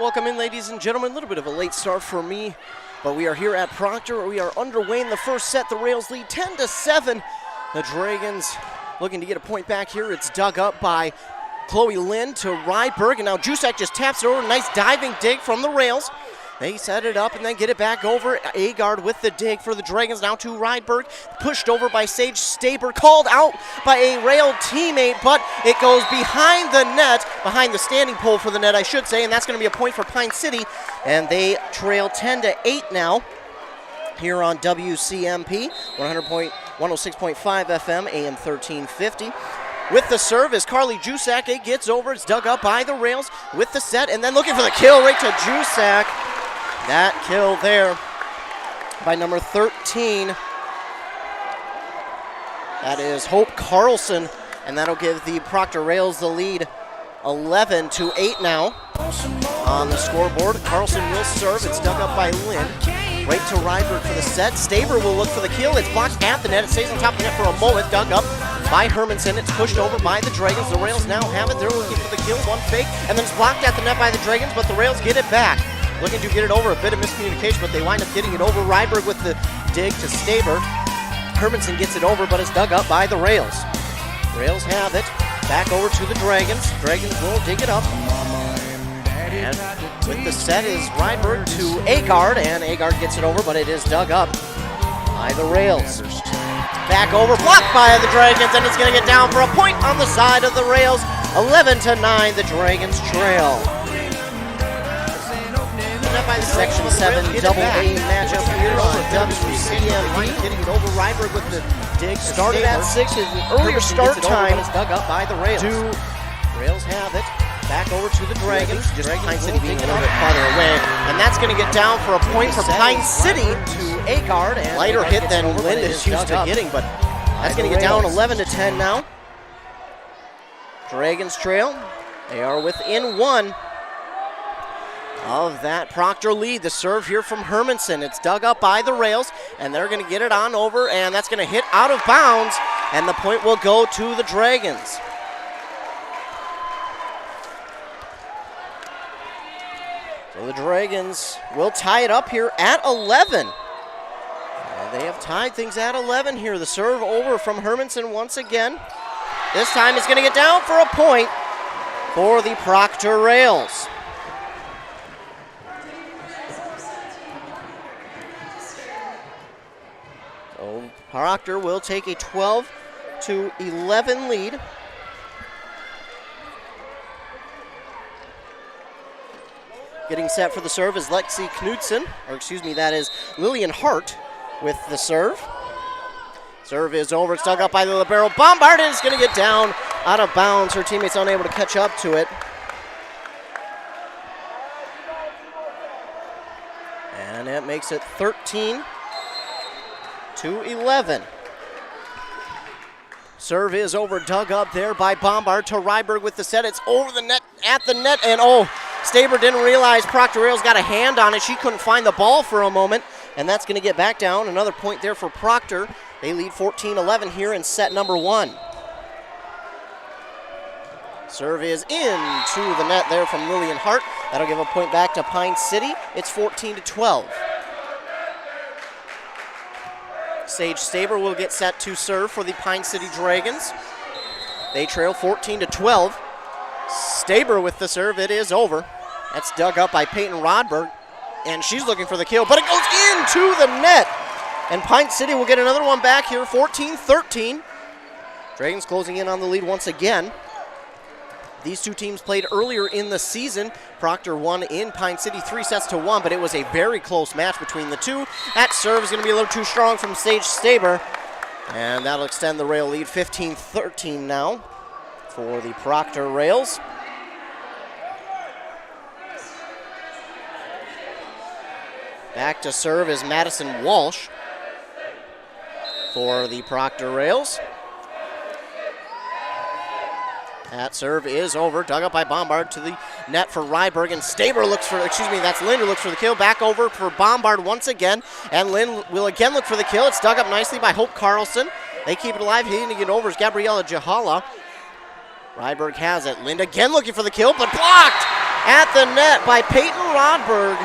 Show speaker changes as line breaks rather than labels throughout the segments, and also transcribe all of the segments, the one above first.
Welcome in, ladies and gentlemen. A little bit of a late start for me, but we are here at Proctor. We are underway in the first set. The Rails lead 10-7. The Dragons looking to get a point back here. It's dug up by Chloe Lynn to Rydberg, and now Jusek just taps it over. Nice diving dig from the Rails. They set it up and then get it back over. Agard with the dig for the Dragons. Now to Rydberg. Pushed over by Sage Staber. Called out by a Rail teammate, but it goes behind the net, behind the standing pole for the net, I should say, and that's going to be a point for Pine City. And they trail 10-8 now here on WCMP, 106.5 FM, AM 1350. With the serve is Carly Jusek. It gets over. It's dug up by the Rails with the set, and then looking for the kill right to Jusek. That kill there by number 13. That is Hope Carlson, and that'll give the Proctor Rails the lead 11-8 now on the scoreboard. Carlson will serve. It's dug up by Lynn. Right to Rydberg for the set. Staber will look for the kill. It's blocked at the net. It stays on top of the net for a moment. Dug up by Hermanson. It's pushed over by the Dragons. The Rails now have it. They're looking for the kill. One fake, and then it's blocked at the net by the Dragons, but the Rails get it back. Looking to get it over. A bit of miscommunication, but they wind up getting it over. Rydberg with the dig to Staber. Hermanson gets it over, but it's dug up by the Rails. Rails have it. Back over to the Dragons. Dragons will dig it up. And with the set is Rydberg to Agard, and Agard gets it over, but it is dug up by the Rails. Back over, blocked by the Dragons, and it's going to get down for a point on the side of the Rails. 11-9, the Dragons trail. By the Section 7 AA matchup here on WCMP. Getting it over. Rydberg with the dig. Started at 6. Earlier start time. It's dug up by the Rails. Rails have it. Back over to the Dragons. Just Pine City being a little bit farther away. And that's going to get down for a point for Pine City to Agard. Lighter hit than Lynn is used to getting, but that's going to get down 11-10 now. Dragons trail. They are within one of that Proctor lead. The serve here from Hermanson. It's dug up by the Rails, and they're going to get it on over, and that's going to hit out of bounds, and the point will go to the Dragons. So the Dragons will tie it up here at 11. And they have tied things at 11 here. The serve over from Hermanson once again. This time it's going to get down for a point for the Proctor Rails. So Proctor will take a 12-11 lead. Getting set for the serve is Lexi Knudsen, or excuse me, that is Lillian Hart with the serve. Serve is over. It's dug up by the libero. Bombarded is going to get down out of bounds. Her teammates unable to catch up to it. And it makes it 13-11. Serve is over, dug up there by Bombard to Rydberg with the set. It's over the net, at the net, and oh, Staber didn't realize Proctor Rails got a hand on it. She couldn't find the ball for a moment, and that's going to get back down. Another point there for Proctor. They lead 14-11 here in set number one. Serve is into the net there from Lillian Hart. That'll give a point back to Pine City. It's 14-12. Sage Staber will get set to serve for the Pine City Dragons. They trail 14-12. Staber with the serve. It is over. That's dug up by Peyton Rodberg, and she's looking for the kill, but it goes into the net. And Pine City will get another one back here, 14-13. Dragons closing in on the lead once again. These two teams played earlier in the season. Proctor won in Pine City 3-1, but it was a very close match between the two. That serve is going to be a little too strong from Sage Staber, and that'll extend the Rail lead 15-13 now for the Proctor Rails. Back to serve is Madison Walsh for the Proctor Rails. That serve is over, dug up by Bombard to the net for Rydberg, and Staber looks for, that's Lynn who looks for the kill. Back over for Bombard once again, and Lynn will again look for the kill. It's dug up nicely by Hope Carlson. They keep it alive. Hitting to get over is Gabriella Jahala. Rydberg has it. Lynn again looking for the kill, but blocked at the net by Peyton Rodberg.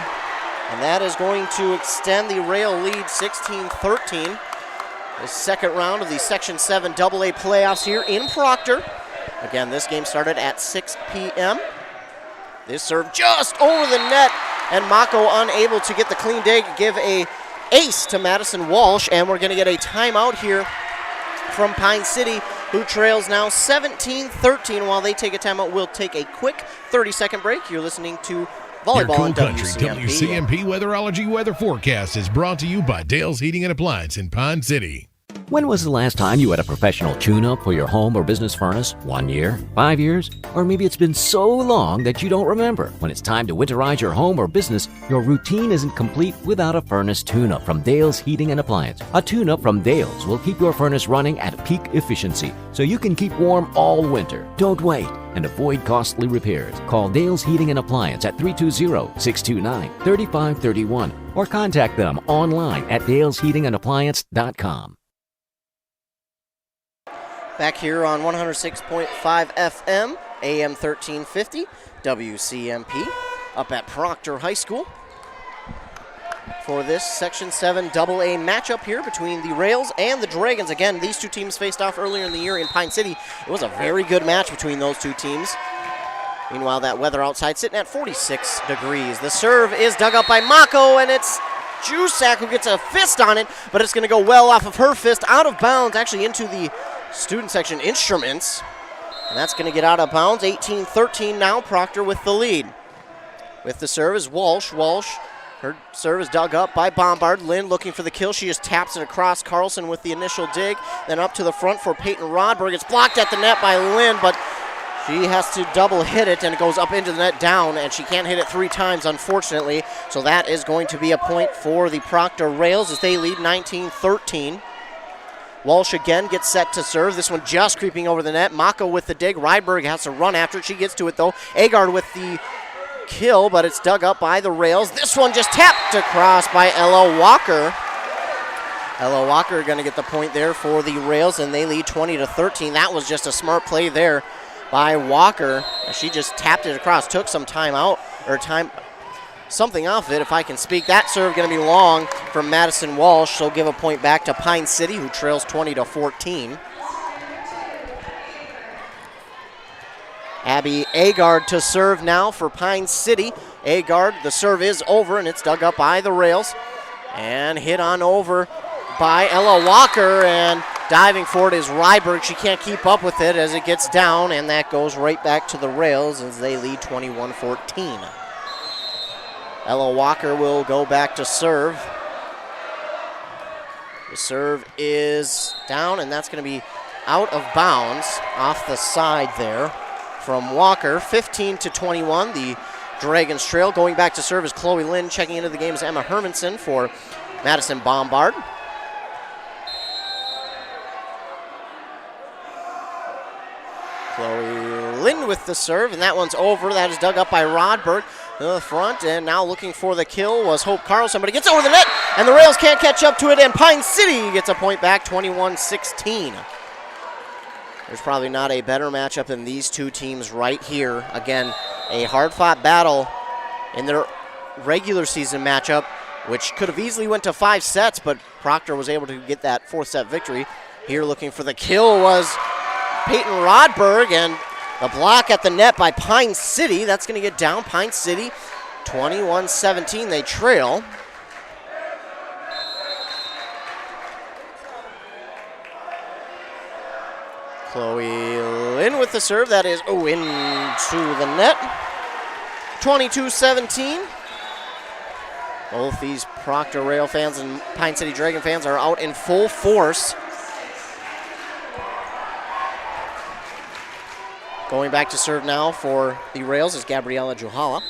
And that is going to extend the Rail lead 16-13. The second round of the Section 7 AA playoffs here in Proctor. Again, this game started at 6 p.m. This serve just over the net, and Mako unable to get the clean dig, give a ace to Madison Walsh, and we're going to get a timeout here from Pine City, who trails now 17-13. While they take a timeout, we'll take a quick 30-second break. You're listening to Volleyball on WCMP.
WCMP Weatherology Weather Forecast is brought to you by Dale's Heating and Appliance in Pond City.
When was the last time you had a professional tune-up for your home or business furnace? 1 year? 5 years? Or maybe it's been so long that you don't remember. When it's time to winterize your home or business, your routine isn't complete without a furnace tune-up from Dale's Heating and Appliance. A tune-up from Dale's will keep your furnace running at peak efficiency so you can keep warm all winter. Don't wait and avoid costly repairs. Call Dale's Heating and Appliance at 320-629-3531 or contact them online at dalesheatingandappliance.com.
Back here on 106.5 FM, AM 1350, WCMP, up at Proctor High School for this Section 7 AA matchup here between the Rails and the Dragons. Again, these two teams faced off earlier in the year in Pine City. It was a very good match between those two teams. Meanwhile, that weather outside sitting at 46 degrees. The serve is dug up by Mako, and it's Jusak who gets a fist on it, but it's going to go well off of her fist, out of bounds, actually into the student section instruments. And that's going to get out of bounds. 18-13 now, Proctor with the lead. With the serve is Walsh. Walsh, her serve is dug up by Bombard. Lynn looking for the kill. She just taps it across. Carlson with the initial dig. Then up to the front for Peyton Rodberg. It's blocked at the net by Lynn, but she has to double hit it, and it goes up into the net down, and she can't hit it 3 times, unfortunately. So that is going to be a point for the Proctor Rails as they lead 19-13. Walsh again gets set to serve. This one just creeping over the net. Mako with the dig. Rydberg has to run after it. She gets to it, though. Agard with the kill, but it's dug up by the Rails. This one just tapped across by Ella Walker. Ella Walker going to get the point there for the Rails, and they lead 20-13. That was just a smart play there by Walker. She just tapped it across, took some time out, or something off it, if I can speak. That serve going to be long from Madison Walsh. She'll give a point back to Pine City, who trails 20-14. Abby Agard to serve now for Pine City. Agard, the serve is over, and it's dug up by the Rails. And hit on over by Ella Walker, and diving for it is Ryberg. She can't keep up with it as it gets down, and that goes right back to the Rails as they lead 21-14. Ella Walker will go back to serve. The serve is down, and that's going to be out of bounds off the side there from Walker. 15-21, the Dragons trail. Going back to serve is Chloe Lynn. Checking into the game is Emma Hermanson for Madison Bombard. Chloe Lynn with the serve, and that one's over. That is dug up by Rodberg to the front, and now looking for the kill was Hope Carlson, but it gets over the net, and the Rails can't catch up to it, and Pine City gets a point back, 21-16. There's probably not a better matchup than these two teams right here. Again, a hard-fought battle in their regular season matchup, which could have easily went to 5 sets, but Proctor was able to get that 4th-set victory. Here looking for the kill was Peyton Rodberg, and the block at the net by Pine City. That's going to get down. Pine City, 21-17, they trail. Chloe Lynn with the serve. That is into the net. 22-17. Both these Proctor Rail fans and Pine City Dragon fans are out in full force. Going back to serve now for the Rails is Gabriella Juhala.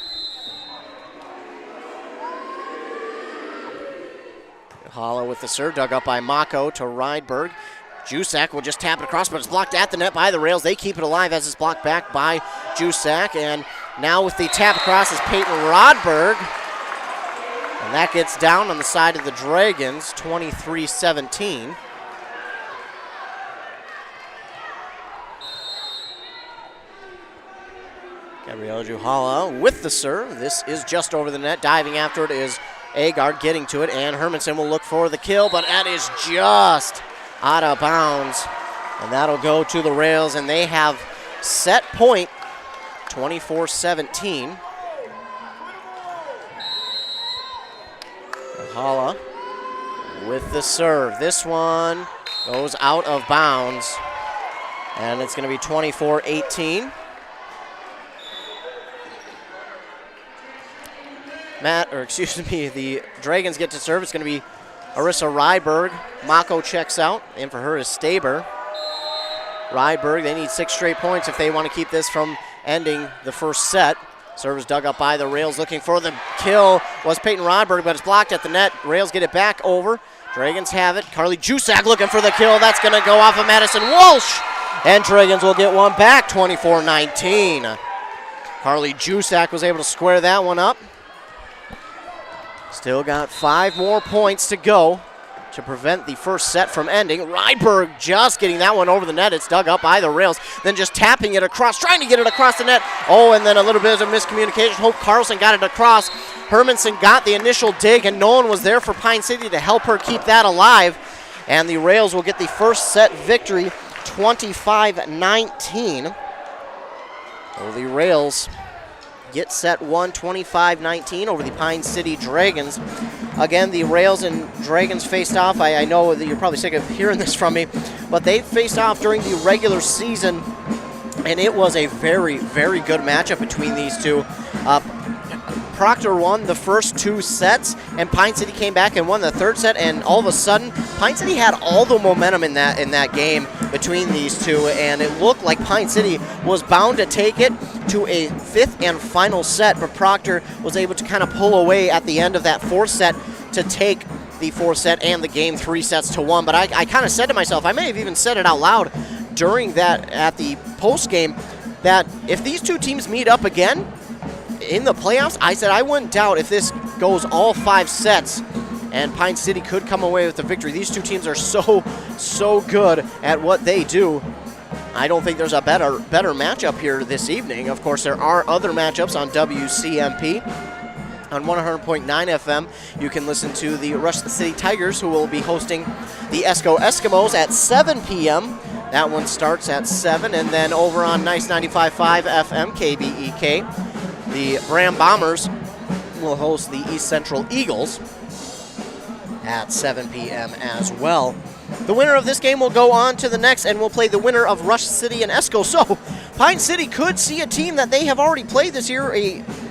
Juhala with the serve, dug up by Mako to Rydberg. Jusak will just tap it across, but it's blocked at the net by the Rails. They keep it alive as it's blocked back by Jusak. And now with the tap across is Peyton Rodberg. And that gets down on the side of the Dragons, 23-17. Gabrielle Juhala with the serve. This is just over the net. Diving after it is Agard, getting to it, and Hermanson will look for the kill, but that is just out of bounds. And that'll go to the rails, and they have set point 24-17. Juhala with the serve. This one goes out of bounds, and it's going to be 24-18. The Dragons get to serve. It's going to be Arissa Ryberg. Mako checks out, and for her is Staber. Ryberg, they need 6 straight points if they want to keep this from ending the first set. Serve is dug up by the Rails. Looking for the kill was Peyton Ryberg, but it's blocked at the net. Rails get it back over. Dragons have it. Carly Jusak looking for the kill. That's going to go off of Madison Walsh. And Dragons will get one back, 24-19. Carly Jusak was able to square that one up. Still got 5 more points to go to prevent the first set from ending. Ryberg just getting that one over the net. It's dug up by the Rails, then just tapping it across, trying to get it across the net. Oh, and then a little bit of a miscommunication. Hope Carlson got it across. Hermanson got the initial dig, and no one was there for Pine City to help her keep that alive. And the Rails will get the first set victory, 25-19. So the Rails get set 1, 25-19 over the Pine City Dragons. Again, the Rails and Dragons faced off. I know that you're probably sick of hearing this from me, but they faced off during the regular season, and it was a very, very good matchup between these two. Proctor won the first 2 sets, and Pine City came back and won the third set, and all of a sudden, Pine City had all the momentum in that game between these two, and it looked like Pine City was bound to take it to a 5th and final set, but Proctor was able to kind of pull away at the end of that 4th set to take the 4th set and the game 3-1. But I kind of said to myself, I may have even said it out loud during that at the post game, that if these two teams meet up again in the playoffs, I said I wouldn't doubt if this goes all 5 sets and Pine City could come away with the victory. These two teams are so good at what they do. I don't think there's a better matchup here this evening. Of course, there are other matchups on WCMP. On 100.9 FM, you can listen to the Rush City Tigers, who will be hosting the Esco Eskimos at 7 p.m. That one starts at 7. And then over on Nice 95.5 FM, KBEK, the Bram Bombers will host the East Central Eagles at 7 p.m. as well. The winner of this game will go on to the next, and will play the winner of Rush City and Esco. So Pine City could see a team that they have already played this year,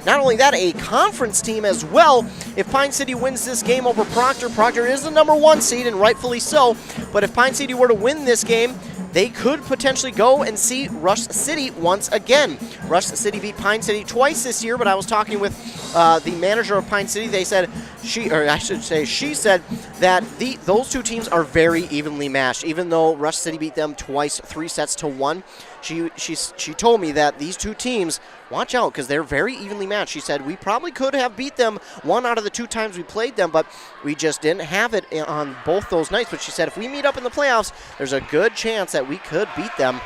not only that, a conference team as well. If Pine City wins this game over Proctor, Proctor is the number 1 seed, and rightfully so. But if Pine City were to win this game, they could potentially go and see Rush City once again. Rush City beat Pine City twice this year, but I was talking with the manager of Pine City. They said, she said that those two teams are very evenly matched. Even though Rush City beat them twice, 3-1, she told me that these two teams, watch out, because they're very evenly matched. She said, we probably could have beat them 1 out of the 2 times we played them, but we just didn't have it on both those nights. But she said, if we meet up in the playoffs, there's a good chance that we could beat them.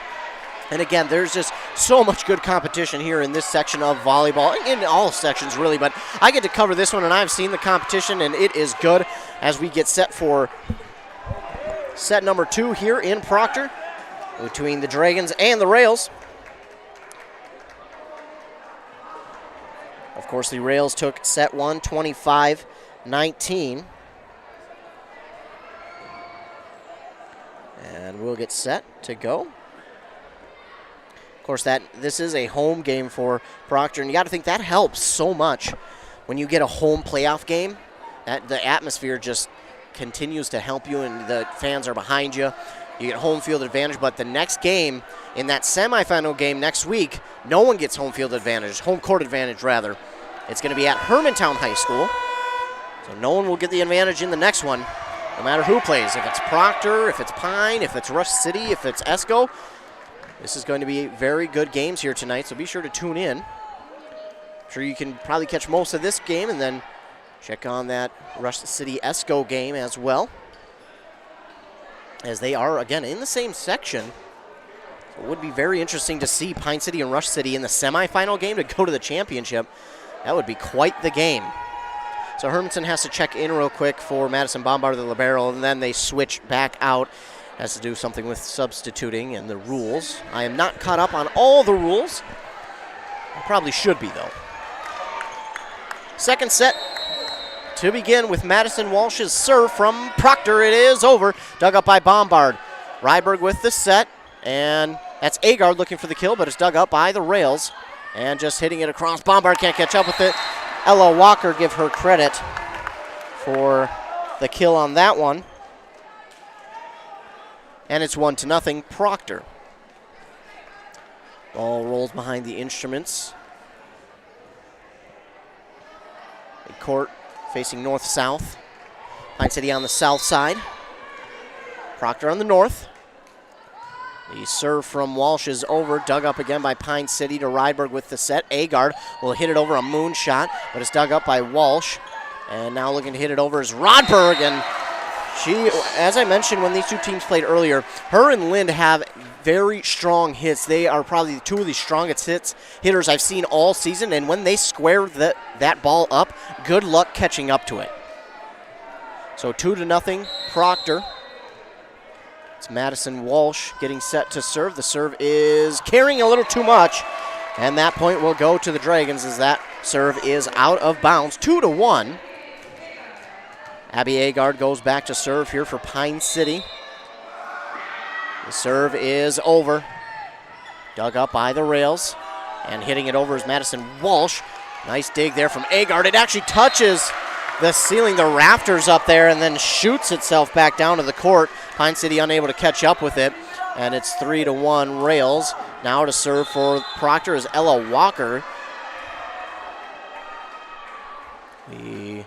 And again, there's just so much good competition here in this section of volleyball, in all sections really, but I get to cover this one, and I've seen the competition, and it is good as we get set for set number 2 here in Proctor between the Dragons and the Rails. Of course, the Rails took set 1, 25-19. And we'll get set to go. Of course, this is a home game for Proctor, and you got to think that helps so much when you get a home playoff game. The atmosphere just continues to help you, and the fans are behind you. You get home field advantage, but the next game, in that semifinal game next week, no one gets home field advantage, home court advantage rather. It's going to be at Hermantown High School, so no one will get the advantage in the next one, no matter who plays. If it's Proctor, if it's Pine, if it's Rush City, if it's Esco. This is going to be very good games here tonight, so be sure to tune in. I'm sure you can probably catch most of this game and then check on that Rush City Esco game as well, as they are, again, in the same section. It would be very interesting to see Pine City and Rush City in the semifinal game to go to the championship. That would be quite the game. So Hermanson has to check in real quick for Madison Bombard, the libero, and then they switch back out. Has to do something with substituting and the rules. I am not caught up on all the rules. I probably should be, though. Second set to begin with Madison Walsh's serve from Proctor. It is over. Dug up by Bombard. Ryberg with the set, and that's Agard looking for the kill, but it's dug up by the rails. And just hitting it across. Bombard can't catch up with it. Ella Walker, give her credit for the kill on that one. And it's 1-0 Proctor. Ball rolls behind the instruments. Court facing north-south. Pine City on the south side. Proctor on the north. The serve from Walsh is over, dug up again by Pine City to Ryberg with the set. Agard will hit it over a moonshot, but it's dug up by Walsh. And now looking to hit it over is Rodberg. And she, as I mentioned when these two teams played earlier, her and Lind have very strong hits. They are probably two of the strongest hitters I've seen all season. And when they square that ball up, good luck catching up to it. So 2-0 Proctor. It's Madison Walsh getting set to serve. The serve is carrying a little too much, and that point will go to the Dragons as that serve is out of bounds. 2-1. Abby Agard goes back to serve here for Pine City. The serve is over. Dug up by the rails, and hitting it over is Madison Walsh. Nice dig there from Agard. It actually touches the ceiling, the rafters up there, and then shoots itself back down to the court. Pine City unable to catch up with it, and it's 3-1 Rails. Now to serve for Proctor is Ella Walker. We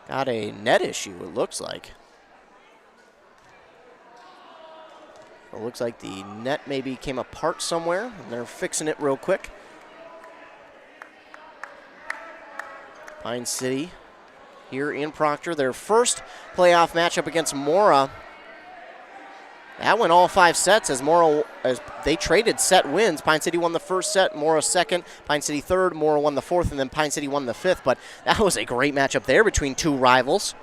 got a net issue, it looks like. It looks like the net maybe came apart somewhere, and they're fixing it real quick. Pine City here in Proctor, their first playoff matchup against Mora. That went all 5 sets as they traded set wins. Pine City won the first set, Mora second, Pine City third, Mora won the fourth, and then Pine City won the fifth. But that was a great matchup there between two rivals.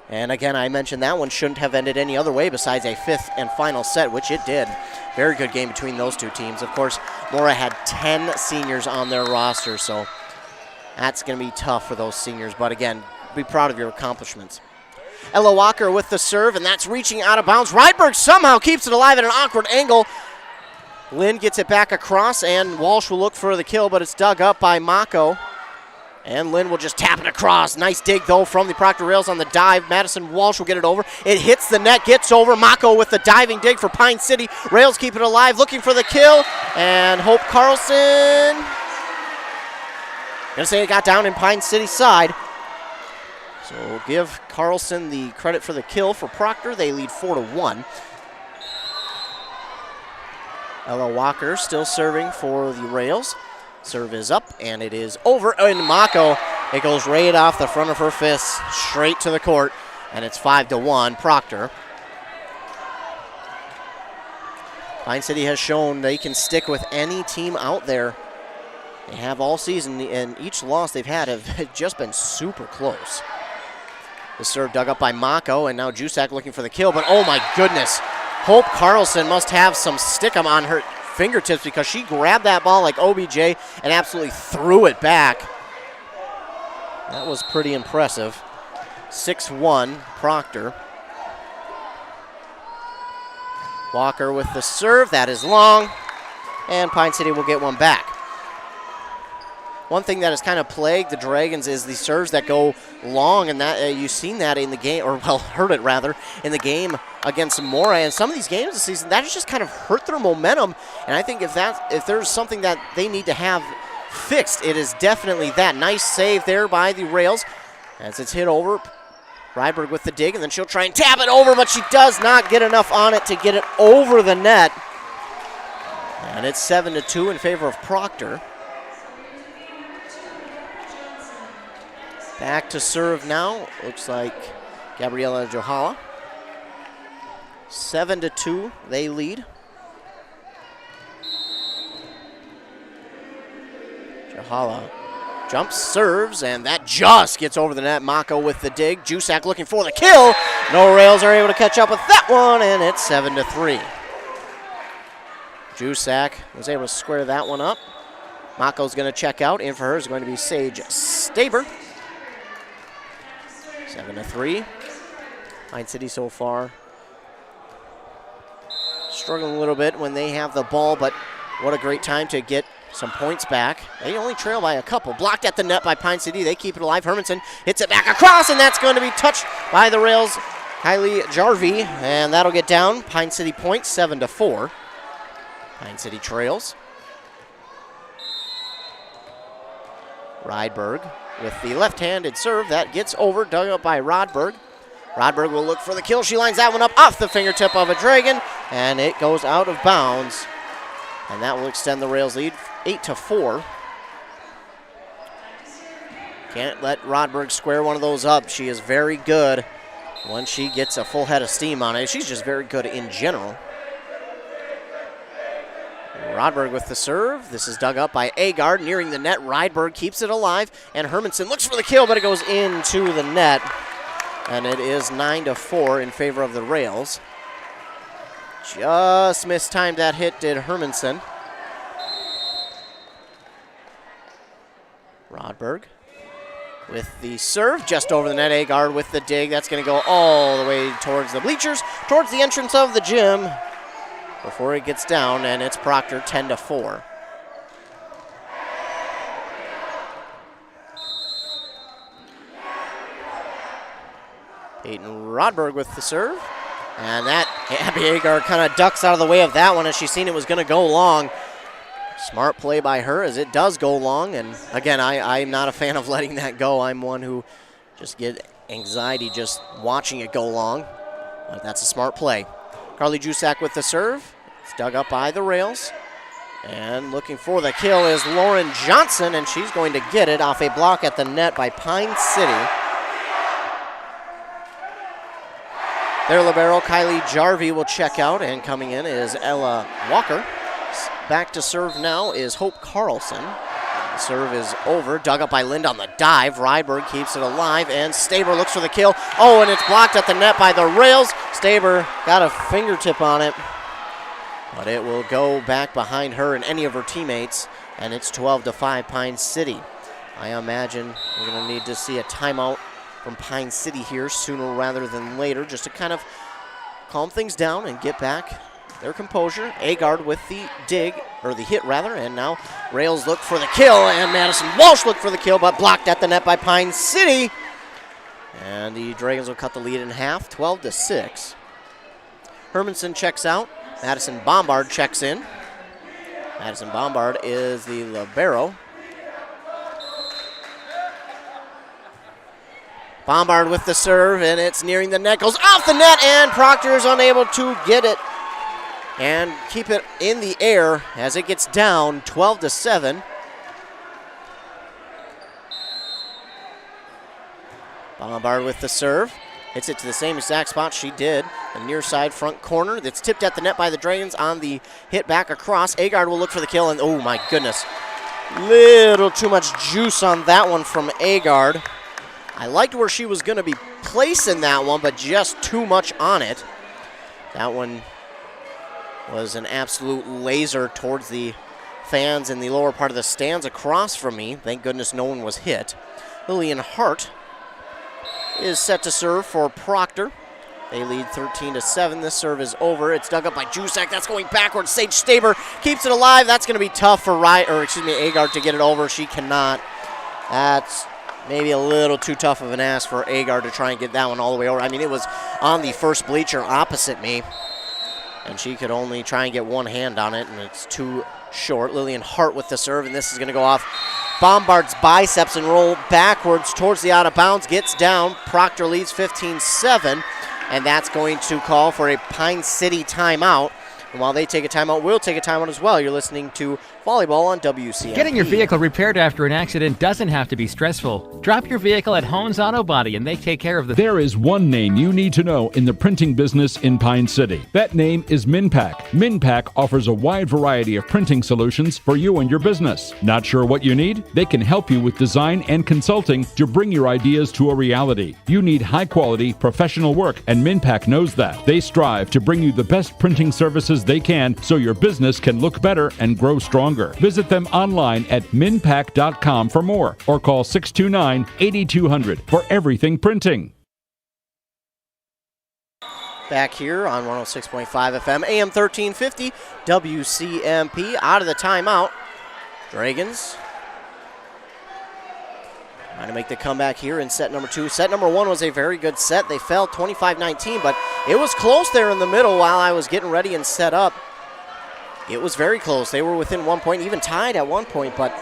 And again, I mentioned that one shouldn't have ended any other way besides a fifth and final set, which it did. Very good game between those two teams. Of course, Mora had 10 seniors on their roster, so that's going to be tough for those seniors. But again, be proud of your accomplishments. Ella Walker with the serve, and that's reaching out of bounds. Ryberg somehow keeps it alive at an awkward angle. Lynn gets it back across, and Walsh will look for the kill, but it's dug up by Mako. And Lynn will just tap it across. Nice dig, though, from the Proctor Rails on the dive. Madison Walsh will get it over. It hits the net, gets over. Mako with the diving dig for Pine City. Rails keep it alive, looking for the kill. And Hope Carlson. Gonna say it got down in Pine City's side. So we'll give Carlson the credit for the kill for Proctor. They lead 4-1. Ella Walker still serving for the Rails. Serve is up, and it is over. And Mako, it goes right off the front of her fist, straight to the court, and it's 5-1 Proctor. Pine City has shown they can stick with any team out there. They have all season, and each loss they've had have just been super close. The serve dug up by Mako, and now Jusak looking for the kill, but oh my goodness. Hope Carlson must have some stickum on her fingertips because she grabbed that ball like OBJ and absolutely threw it back. That was pretty impressive. 6-1 Proctor. Walker with the serve, that is long, and Pine City will get one back. One thing that has kind of plagued the Dragons is the serves that go long, and that you've seen that in the game, or well, heard it rather, in the game against Mora. And some of these games this season, that has just kind of hurt their momentum. And I think if there's something that they need to have fixed, it is definitely that. Nice save there by the Rails as it's hit over. Ryberg with the dig, and then she'll try and tap it over, but she does not get enough on it to get it over the net. And it's 7-2 in favor of Proctor. Back to serve now. Looks like Gabriela Johala. 7-2, they lead. Hala jumps, serves, and that just gets over the net. Mako with the dig. Jusak looking for the kill. No Rails are able to catch up with that one, and it's 7-3. Jusak was able to square that one up. Mako's going to check out. In for her is going to be Sage Staber. 7-3. Pine City so far struggling a little bit when they have the ball, but what a great time to get some points back. They only trail by a couple. Blocked at the net by Pine City. They keep it alive. Hermanson hits it back across, and that's going to be touched by the Rails. Kylie Jarvie, and that'll get down. Pine City points 7-4. Pine City trails. Rydberg with the left-handed serve. That gets over, dug up by Rodberg. Rodberg will look for the kill. She lines that one up off the fingertip of a Dragon, and it goes out of bounds. And that will extend the Rails lead 8-4. Can't let Rodberg square one of those up. She is very good when she gets a full head of steam on it. She's just very good in general. Rodberg with the serve. This is dug up by Agard, nearing the net. Rydberg keeps it alive, and Hermanson looks for the kill, but it goes into the net. And it is 9-4 in favor of the Rails. Just mistimed that hit, did Hermanson. Rodberg with the serve, just over the net. Agard with the dig. That's going to go all the way towards the bleachers, towards the entrance of the gym before it gets down, and it's Proctor 10-4. Peyton Rodberg with the serve. And that Abby Agard kind of ducks out of the way of that one as she seen it was going to go long. Smart play by her as it does go long. And again, I'm not a fan of letting that go. I'm one who just get anxiety just watching it go long. But that's a smart play. Carly Jusak with the serve. It's dug up by the Rails. And looking for the kill is Lauren Johnson, and she's going to get it off a block at the net by Pine City. Their libero, Kylie Jarvie, will check out, and coming in is Ella Walker. Back to serve now is Hope Carlson. The serve is over, dug up by Lind on the dive. Rydberg keeps it alive, and Staber looks for the kill. Oh, and it's blocked at the net by the Rails. Staber got a fingertip on it, but it will go back behind her and any of her teammates, and it's 12-5 Pine City. I imagine we're going to need to see a timeout from Pine City here sooner rather than later, just to kind of calm things down and get back their composure. Agard with the dig, or the hit rather, and now Rails look for the kill, and Madison Walsh looked for the kill, but blocked at the net by Pine City. And the Dragons will cut the lead in half, 12-6. Hermanson checks out. Madison Bombard checks in. Madison Bombard is the libero. Bombard with the serve, and it's nearing the net. Goes off the net, and Proctor is unable to get it and keep it in the air as it gets down 12-7. Bombard with the serve. Hits it to the same exact spot she did, the near side front corner. That's tipped at the net by the Dragons on the hit back across. Agard will look for the kill, and oh my goodness. Little too much juice on that one from Agard. I liked where she was going to be placing that one, but just too much on it. That one was an absolute laser towards the fans in the lower part of the stands across from me. Thank goodness no one was hit. Lillian Hart is set to serve for Proctor. They lead 13-7. This serve is over. It's dug up by Jusak. That's going backwards. Sage Staber keeps it alive. That's going to be tough for Agard to get it over. She cannot. That's maybe a little too tough of an ask for Agard to try and get that one all the way over. I mean, it was on the first bleacher opposite me, and she could only try and get one hand on it, and it's too short. Lillian Hart with the serve, and this is going to go off Bombard's biceps and roll backwards towards the out of bounds. Gets down. Proctor leads 15-7, and that's going to call for a Pine City timeout. And while they take a timeout, we'll take a timeout as well. You're listening to Volleyball on WCMP.
Getting your vehicle repaired after an accident doesn't have to be stressful. Drop your vehicle at Hones Auto Body and they take care of the...
There is one name you need to know in the printing business in Pine City. That name is Minpack. Minpack offers a wide variety of printing solutions for you and your business. Not sure what you need? They can help you with design and consulting to bring your ideas to a reality. You need high-quality, professional work, and Minpack knows that. They strive to bring you the best printing services they can so your business can look better and grow stronger. Visit them online at minpack.com for more or call 629-8200 for everything printing.
Back here on 106.5 FM, AM 1350, WCMP. Out of the timeout. Dragons trying to make the comeback here in set number 2. Set number 1 was a very good set. They fell 25-19, but it was close there in the middle while I was getting ready and set up. It was very close. They were within 1 point, even tied at 1 point, but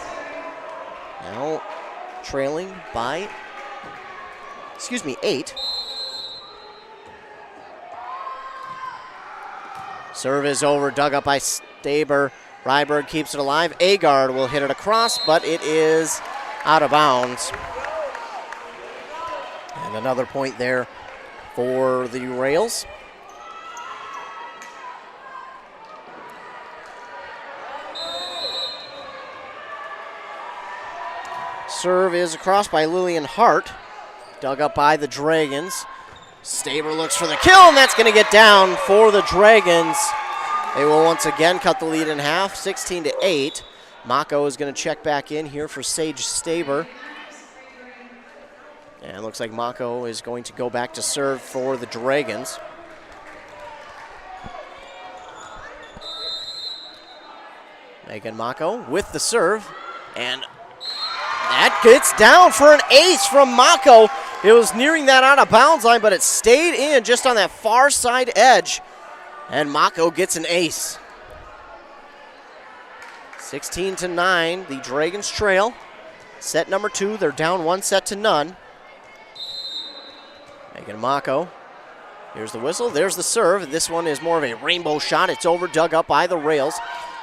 now trailing by, 8. Serve is over, dug up by Staber. Ryberg keeps it alive. Agard will hit it across, but it is out of bounds. And another point there for the Rails. Serve is across by Lillian Hart. Dug up by the Dragons. Staber looks for the kill, and that's going to get down for the Dragons. They will once again cut the lead in half, 16-8. Mako is going to check back in here for Sage Staber. And it looks like Mako is going to go back to serve for the Dragons. Megan Mako with the serve, and that gets down for an ace from Mako. It was nearing that out of bounds line, but it stayed in just on that far side edge. And Mako gets an ace. 16-9, the Dragons trail. Set number 2, they're down 1-0. Megan Mako. Here's the whistle, there's the serve. This one is more of a rainbow shot. It's over, dug up by the Rails.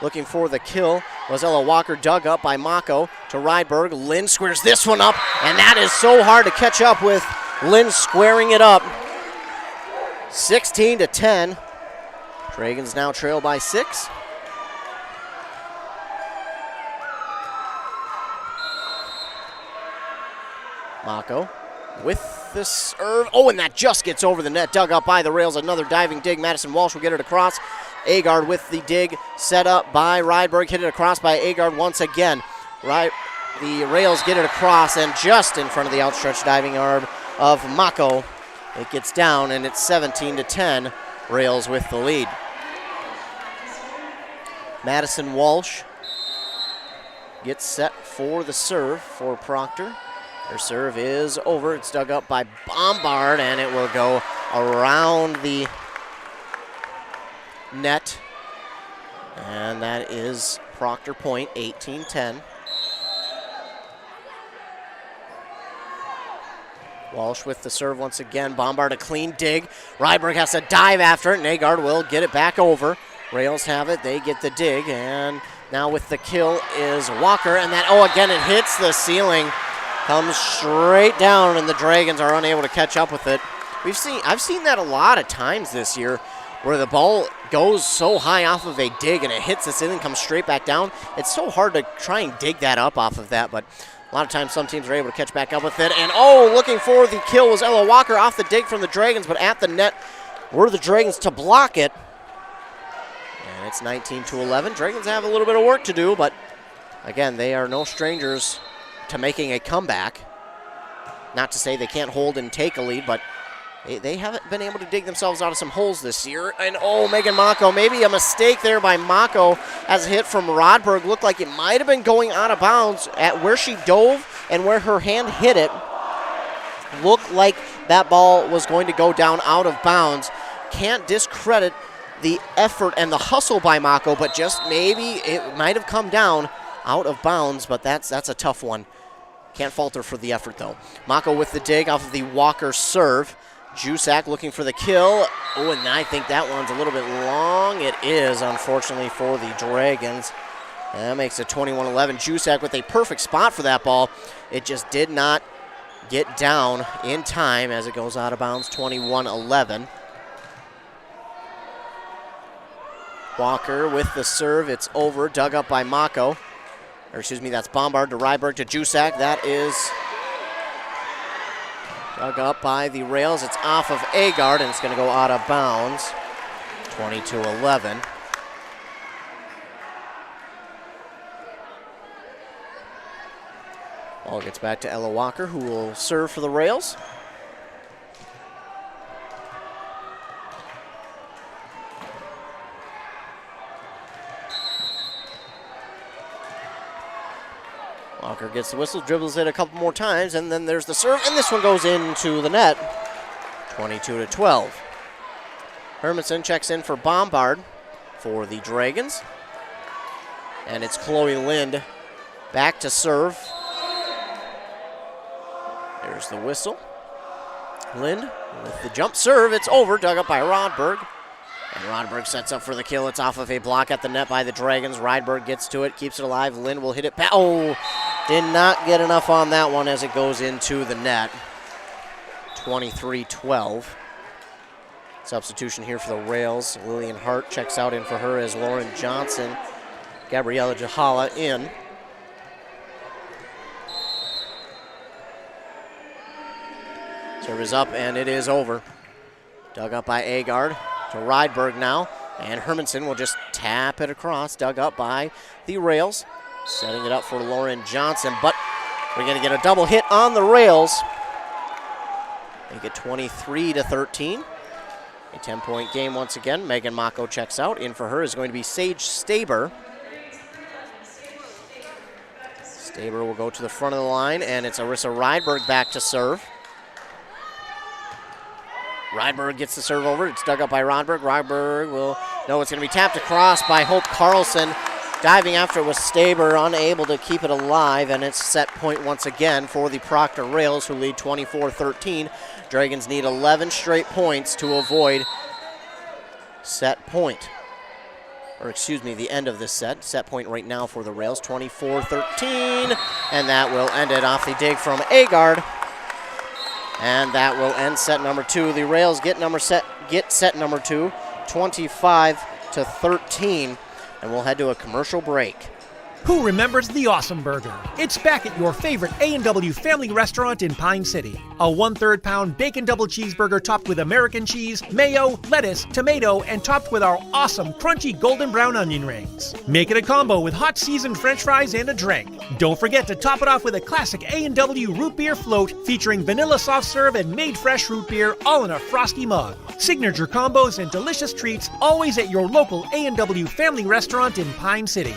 Looking for the kill was Ella Walker, dug up by Mako to Ryberg. Lynn squares this one up, and that is so hard to catch up with. Lynn squaring it up. 16-10. Dragons now trail by 6. Mako with the serve. Oh, and that just gets over the net. Dug up by the Rails. Another diving dig. Madison Walsh will get it across. Agard with the dig. Set up by Rydberg. Hit it across by Agard once again. The Rails get it across, and just in front of the outstretched diving arm of Mako, it gets down, and it's 17-10. Rails with the lead. Madison Walsh gets set for the serve for Proctor. Her serve is over. It's dug up by Bombard, and it will go around the net. And that is Proctor point, 18-10. Walsh with the serve once again. Bombard a clean dig. Ryberg has to dive after it. Nagard will get it back over. Rails have it. They get the dig. And now with the kill is Walker. And that, oh, again, it hits the ceiling. Comes straight down, and the Dragons are unable to catch up with it. I've seen that a lot of times this year, where the ball goes so high off of a dig and it hits the ceiling, comes straight back down. It's so hard to try and dig that up off of that, but a lot of times some teams are able to catch back up with it. And oh, looking for the kill was Ella Walker off the dig from the Dragons, but at the net were the Dragons to block it. And it's 19-11. Dragons have a little bit of work to do, but again, they are no strangers to making a comeback. Not to say they can't hold and take a lead, but they haven't been able to dig themselves out of some holes this year. And oh, Megan Mako, maybe a mistake there by Mako as a hit from Rodberg. Looked like it might have been going out of bounds at where she dove and where her hand hit it. Looked like that ball was going to go down out of bounds. Can't discredit the effort and the hustle by Mako, but just maybe it might have come down out of bounds, but that's a tough one. Can't falter for the effort, though. Mako with the dig off of the Walker serve. Jusak looking for the kill. Oh, and I think that one's a little bit long. It is, unfortunately, for the Dragons. And that makes it 21-11. Jusak with a perfect spot for that ball. It just did not get down in time as it goes out of bounds, 21-11. Walker with the serve. It's over, dug up by Mako. Or excuse me, that's Bombard to Ryberg to Jusak. That is dug up by the rails. It's off of Agard, and it's going to go out of bounds, 22-11. Ball gets back to Ella Walker, who will serve for the rails. Walker gets the whistle, dribbles it a couple more times, and then there's the serve, and this one goes into the net, 22-12. Hermanson checks in for Bombard for the Dragons. And it's Chloe Lind back to serve. There's the whistle. Lind with the jump serve. It's over, dug up by Rodberg. And Rodberg sets up for the kill. It's off of a block at the net by the Dragons. Rydberg gets to it, keeps it alive. Lind will hit it. Oh, did not get enough on that one as it goes into the net. 23-12. Substitution here for the Rails. Lillian Hart checks out in for her as Lauren Johnson. Gabriella Jahala in. Serve is up, and it is over. Dug up by Agard to Rydberg now, and Hermanson will just tap it across, dug up by the Rails. Setting it up for Lauren Johnson, but we're going to get a double hit on the Rails. Make it 23-13. A 10-point game once again. Megan Mako checks out. In for her is going to be Sage Staber. Staber will go to the front of the line, and it's Arissa Rydberg back to serve. Rydberg gets the serve over. It's dug up by Rodberg. Rydberg will, no, it's going to be tapped across by Hope Carlson. Diving after it was Staber, unable to keep it alive, and it's set point once again for the Proctor Rails, who lead 24-13. Dragons need 11 straight points to avoid set point. Or excuse me, the end of this set. Set point right now for the Rails, 24-13. And that will end it off the dig from Agard. And that will end set number 2. The Rails get set number 2, 25-13. And we'll head to a commercial break.
Who remembers the Awesome Burger? It's back at your favorite A&W family restaurant in Pine City. A 1/3 pound bacon double cheeseburger topped with American cheese, mayo, lettuce, tomato, and topped with our awesome crunchy golden brown onion rings. Make it a combo with hot seasoned french fries and a drink. Don't forget to top it off with a classic A&W root beer float featuring vanilla soft serve and made fresh root beer all in a frosty mug. Signature combos and delicious treats always at your local A&W family restaurant in Pine City.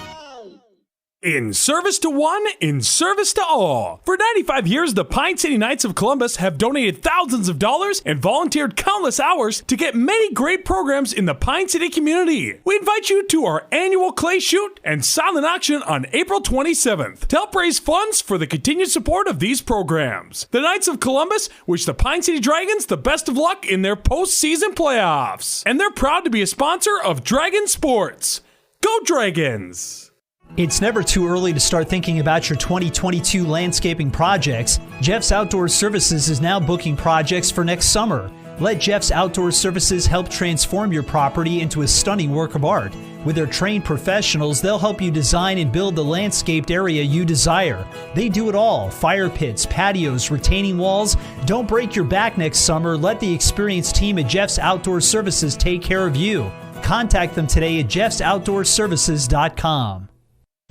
In service to one, in service to all. For 95 years, the Pine City Knights of Columbus have donated thousands of dollars and volunteered countless hours to get many great programs in the Pine City community. We invite you to our annual clay shoot and silent auction on April 27th to help raise funds for the continued support of these programs. The Knights of Columbus wish the Pine City Dragons the best of luck in their postseason playoffs. And they're proud to be a sponsor of Dragon Sports. Go Dragons!
It's never too early to start thinking about your 2022 landscaping projects. Jeff's Outdoor Services is now booking projects for next summer. Let Jeff's Outdoor Services help transform your property into a stunning work of art. With their trained professionals, they'll help you design and build the landscaped area you desire. They do it all: fire pits, patios, retaining walls. Don't break your back next summer. Let the experienced team at Jeff's Outdoor Services take care of you. Contact them today at jeffsoutdoorservices.com.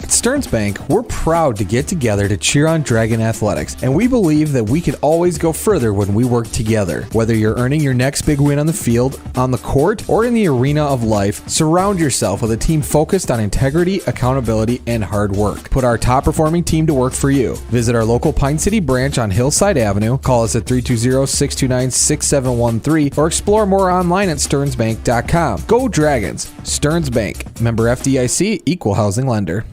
At Stearns Bank, we're proud to get together to cheer on Dragon Athletics, and we believe that we can always go further when we work together. Whether you're earning your next big win on the field, on the court, or in the arena of life, surround yourself with a team focused on integrity, accountability, and hard work. Put our top-performing team to work for you. Visit our local Pine City branch on Hillside Avenue, call us at 320-629-6713, or explore more online at stearnsbank.com. Go Dragons! Stearns Bank. Member FDIC, Equal Housing Lender.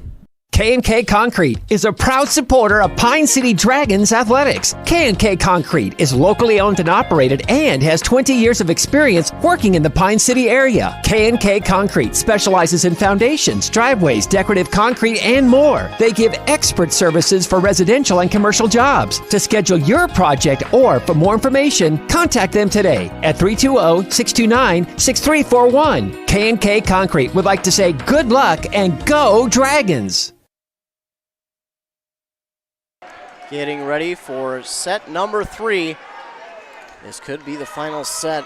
K&K Concrete is a proud supporter of Pine City Dragons athletics. K&K Concrete is locally owned and operated and has 20 years of experience working in the Pine City area. K&K Concrete specializes in foundations, driveways, decorative concrete, and more. They give expert services for residential and commercial jobs. To schedule your project or for more information, contact them today at 320-629-6341. K&K Concrete would like to say good luck and go Dragons!
Getting ready for set number 3. This could be the final set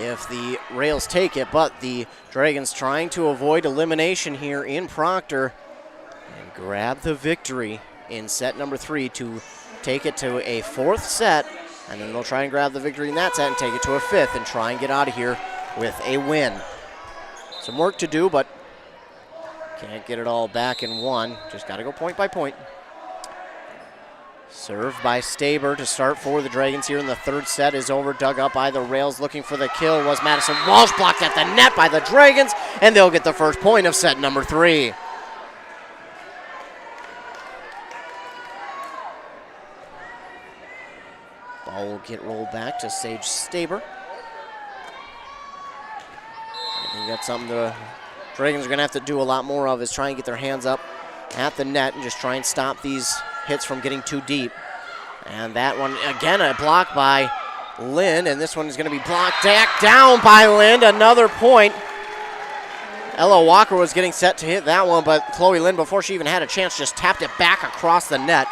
if the Rails take it, but the Dragons trying to avoid elimination here in Proctor and grab the victory in set number 3 to take it to a 4th set, and then they'll try and grab the victory in that set and take it to a 5th and try and get out of here with a win. Some work to do, but can't get it all back in one. Just got to go point by point. Serve by Staber to start for the Dragons here in the 3rd set is over. Dug up by the Rails. Looking for the kill was Madison Walsh. Blocked at the net by the Dragons, and they'll get the first point of set number 3. Ball will get rolled back to Sage Staber. I think that's something the Dragons are going to have to do a lot more of, is try and get their hands up at the net and just try and stop these hits from getting too deep. And that one, again, a block by Lind, and this one is going to be blocked down by Lind. Another point. Ella Walker was getting set to hit that one, but Chloe Lind, before she even had a chance, just tapped it back across the net.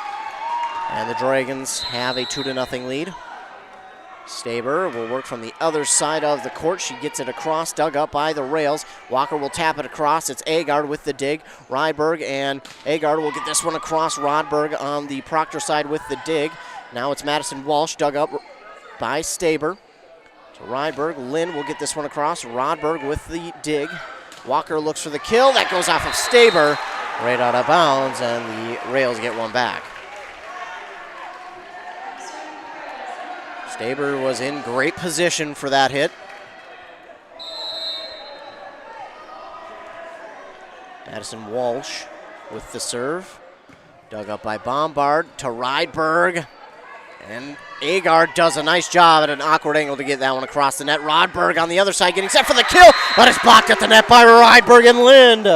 And the Dragons have a 2-0 lead. Staber will work from the other side of the court. She gets it across, dug up by the Rails. Walker will tap it across. It's Agard with the dig. Ryberg and Agard will get this one across. Rodberg on the Proctor side with the dig. Now it's Madison Walsh, dug up by Staber. To Ryberg. Lind will get this one across. Rodberg with the dig. Walker looks for the kill. That goes off of Staber. Right out of bounds, and the Rails get one back. Staber was in great position for that hit. Madison Walsh with the serve. Dug up by Bombard to Rydberg. And Agard does a nice job at an awkward angle to get that one across the net. Rodberg on the other side getting set for the kill, but it's blocked at the net by Rydberg and Lind.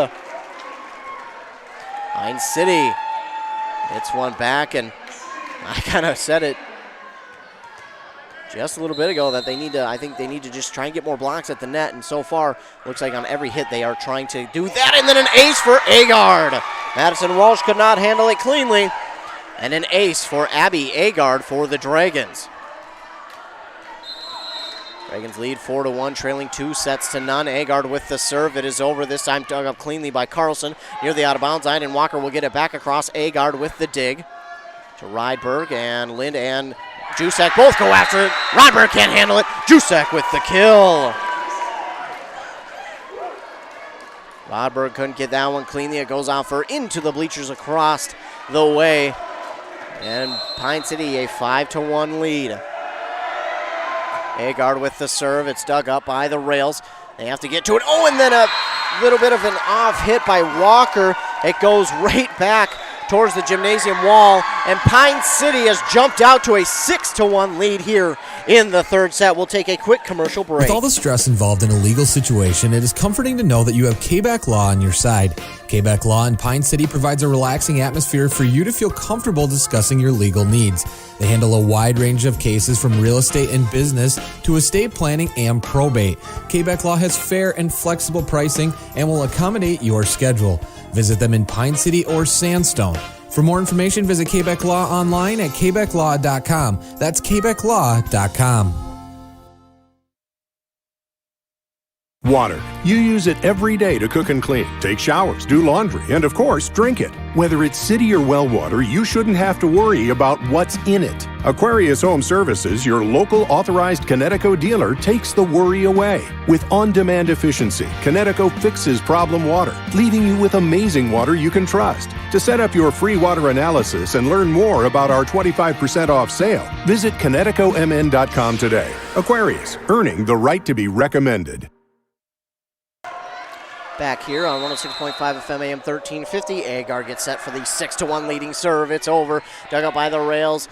Pine City gets one back, and I kind of said it just a little bit ago that I think they need to just try and get more blocks at the net, and so far, looks like on every hit they are trying to do that, and then an ace for Agard. Madison Walsh could not handle it cleanly, and an ace for Abby Agard for the Dragons. Dragons lead 4-1, trailing 2-0. Agard with the serve. It is over, this time dug up cleanly by Carlson near the out-of-bounds line, and Walker will get it back across. Agard with the dig to Rydberg, and Lind and Jusek both go after it. Rodberg can't handle it. Jusek with the kill. Rodberg couldn't get that one cleanly. It goes out for into the bleachers across the way. And Pine City a 5-1 lead. Agard with the serve. It's dug up by the Rails. They have to get to it. Oh, and then a little bit of an off hit by Walker. It goes right back towards the gymnasium wall, and Pine City has jumped out to a 6-1 lead here in the 3rd set. We'll take a quick commercial break.
With all the stress involved in a legal situation, it is comforting to know that you have K-Back Law on your side. K-Back Law in Pine City provides a relaxing atmosphere for you to feel comfortable discussing your legal needs. They handle a wide range of cases from real estate and business to estate planning and probate. K-Back Law has fair and flexible pricing and will accommodate your schedule. Visit them in Pine City or Sandstone. For more information, visit K-Back Law online at kbacklaw.com. That's kbacklaw.com.
Water. You use it every day to cook and clean, take showers, do laundry, and of course, drink it. Whether it's city or well water, you shouldn't have to worry about what's in it. Aquarius Home Services, your local authorized Connecticut dealer, takes the worry away. With on-demand efficiency, Connecticut fixes problem water, leaving you with amazing water you can trust. To set up your free water analysis and learn more about our 25% off sale, visit ConnecticutMN.com today. Aquarius, earning the right to be recommended.
Back here on 106.5 FM AM 1350. Agar gets set for the 6-1 leading serve. It's over. Dug up by the rails.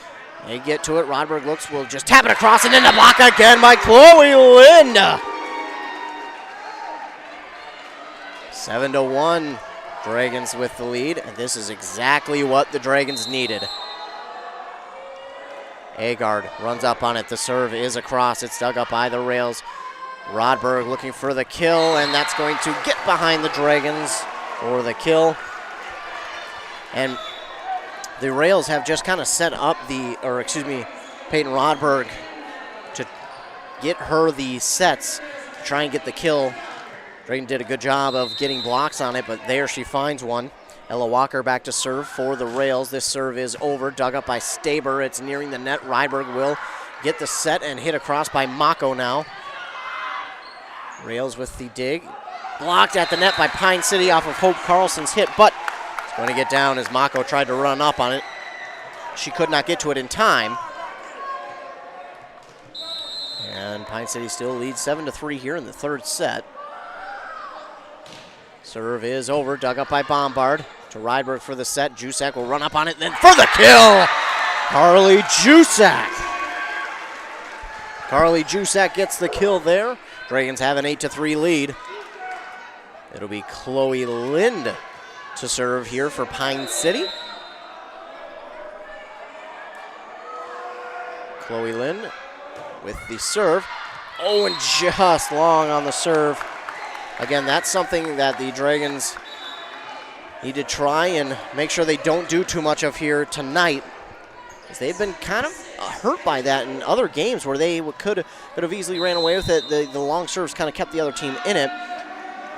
They get to it. Rodberg looks, will just tap it across and in the block again by Chloe Lind. 7-1. Dragons with the lead, and this is exactly what the Dragons needed. Agard runs up on it. The serve is across. It's dug up by the rails. Rodberg looking for the kill, and that's going to get behind the Dragons for the kill. And the rails have just kind of set up Peyton Rodberg to get her the sets, to try and get the kill. Dragon did a good job of getting blocks on it, but there she finds one. Ella Walker back to serve for the rails. This serve is over, dug up by Staber. It's nearing the net. Rydberg will get the set and hit across by Mako now. Rails with the dig. Blocked at the net by Pine City off of Hope Carlson's hit, but it's going to get down as Mako tried to run up on it. She could not get to it in time. And Pine City still leads 7-3 here in the third set. Serve is over, dug up by Bombard. To Rydberg for the set. Jusak will run up on it, then for the kill! Carly Jusak. Carly Jusak gets the kill there. Dragons have an 8-3 lead. It'll be Chloe Lind to serve here for Pine City. Chloe Lind with the serve. Oh, and just long on the serve. Again, that's something that the Dragons need to try and make sure they don't do too much of here tonight, because they've been kind of hurt by that in other games where they could have easily ran away with it. The long serves kind of kept the other team in it.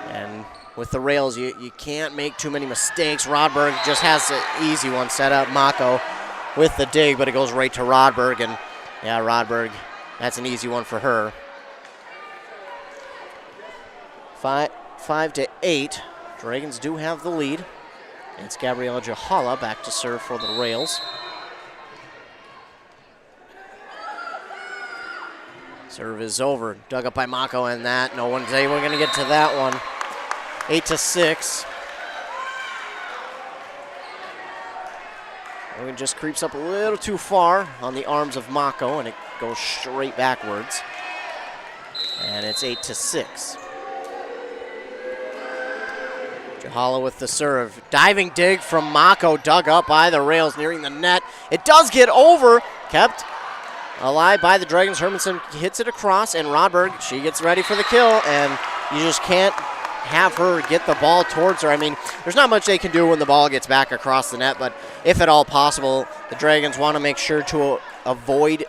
And with the rails, you can't make too many mistakes. Rodberg just has an easy one set up. Mako with the dig, but it goes right to Rodberg. And yeah, Rodberg, that's an easy one for her. 5-8. Dragons do have the lead. It's Gabriella Jahala back to serve for the rails. Serve is over. Dug up by Mako, and that. No one's able going to get to that one. 8-6. It just creeps up a little too far on the arms of Mako, and it goes straight backwards. And it's 8-6. Jahala with the serve. Diving dig from Mako, dug up by the rails, nearing the net. It does get over, kept alive by the Dragons. Hermanson hits it across, and Rodberg, she gets ready for the kill, and you just can't have her get the ball towards her. I mean, there's not much they can do when the ball gets back across the net, but if at all possible, the Dragons want to make sure to avoid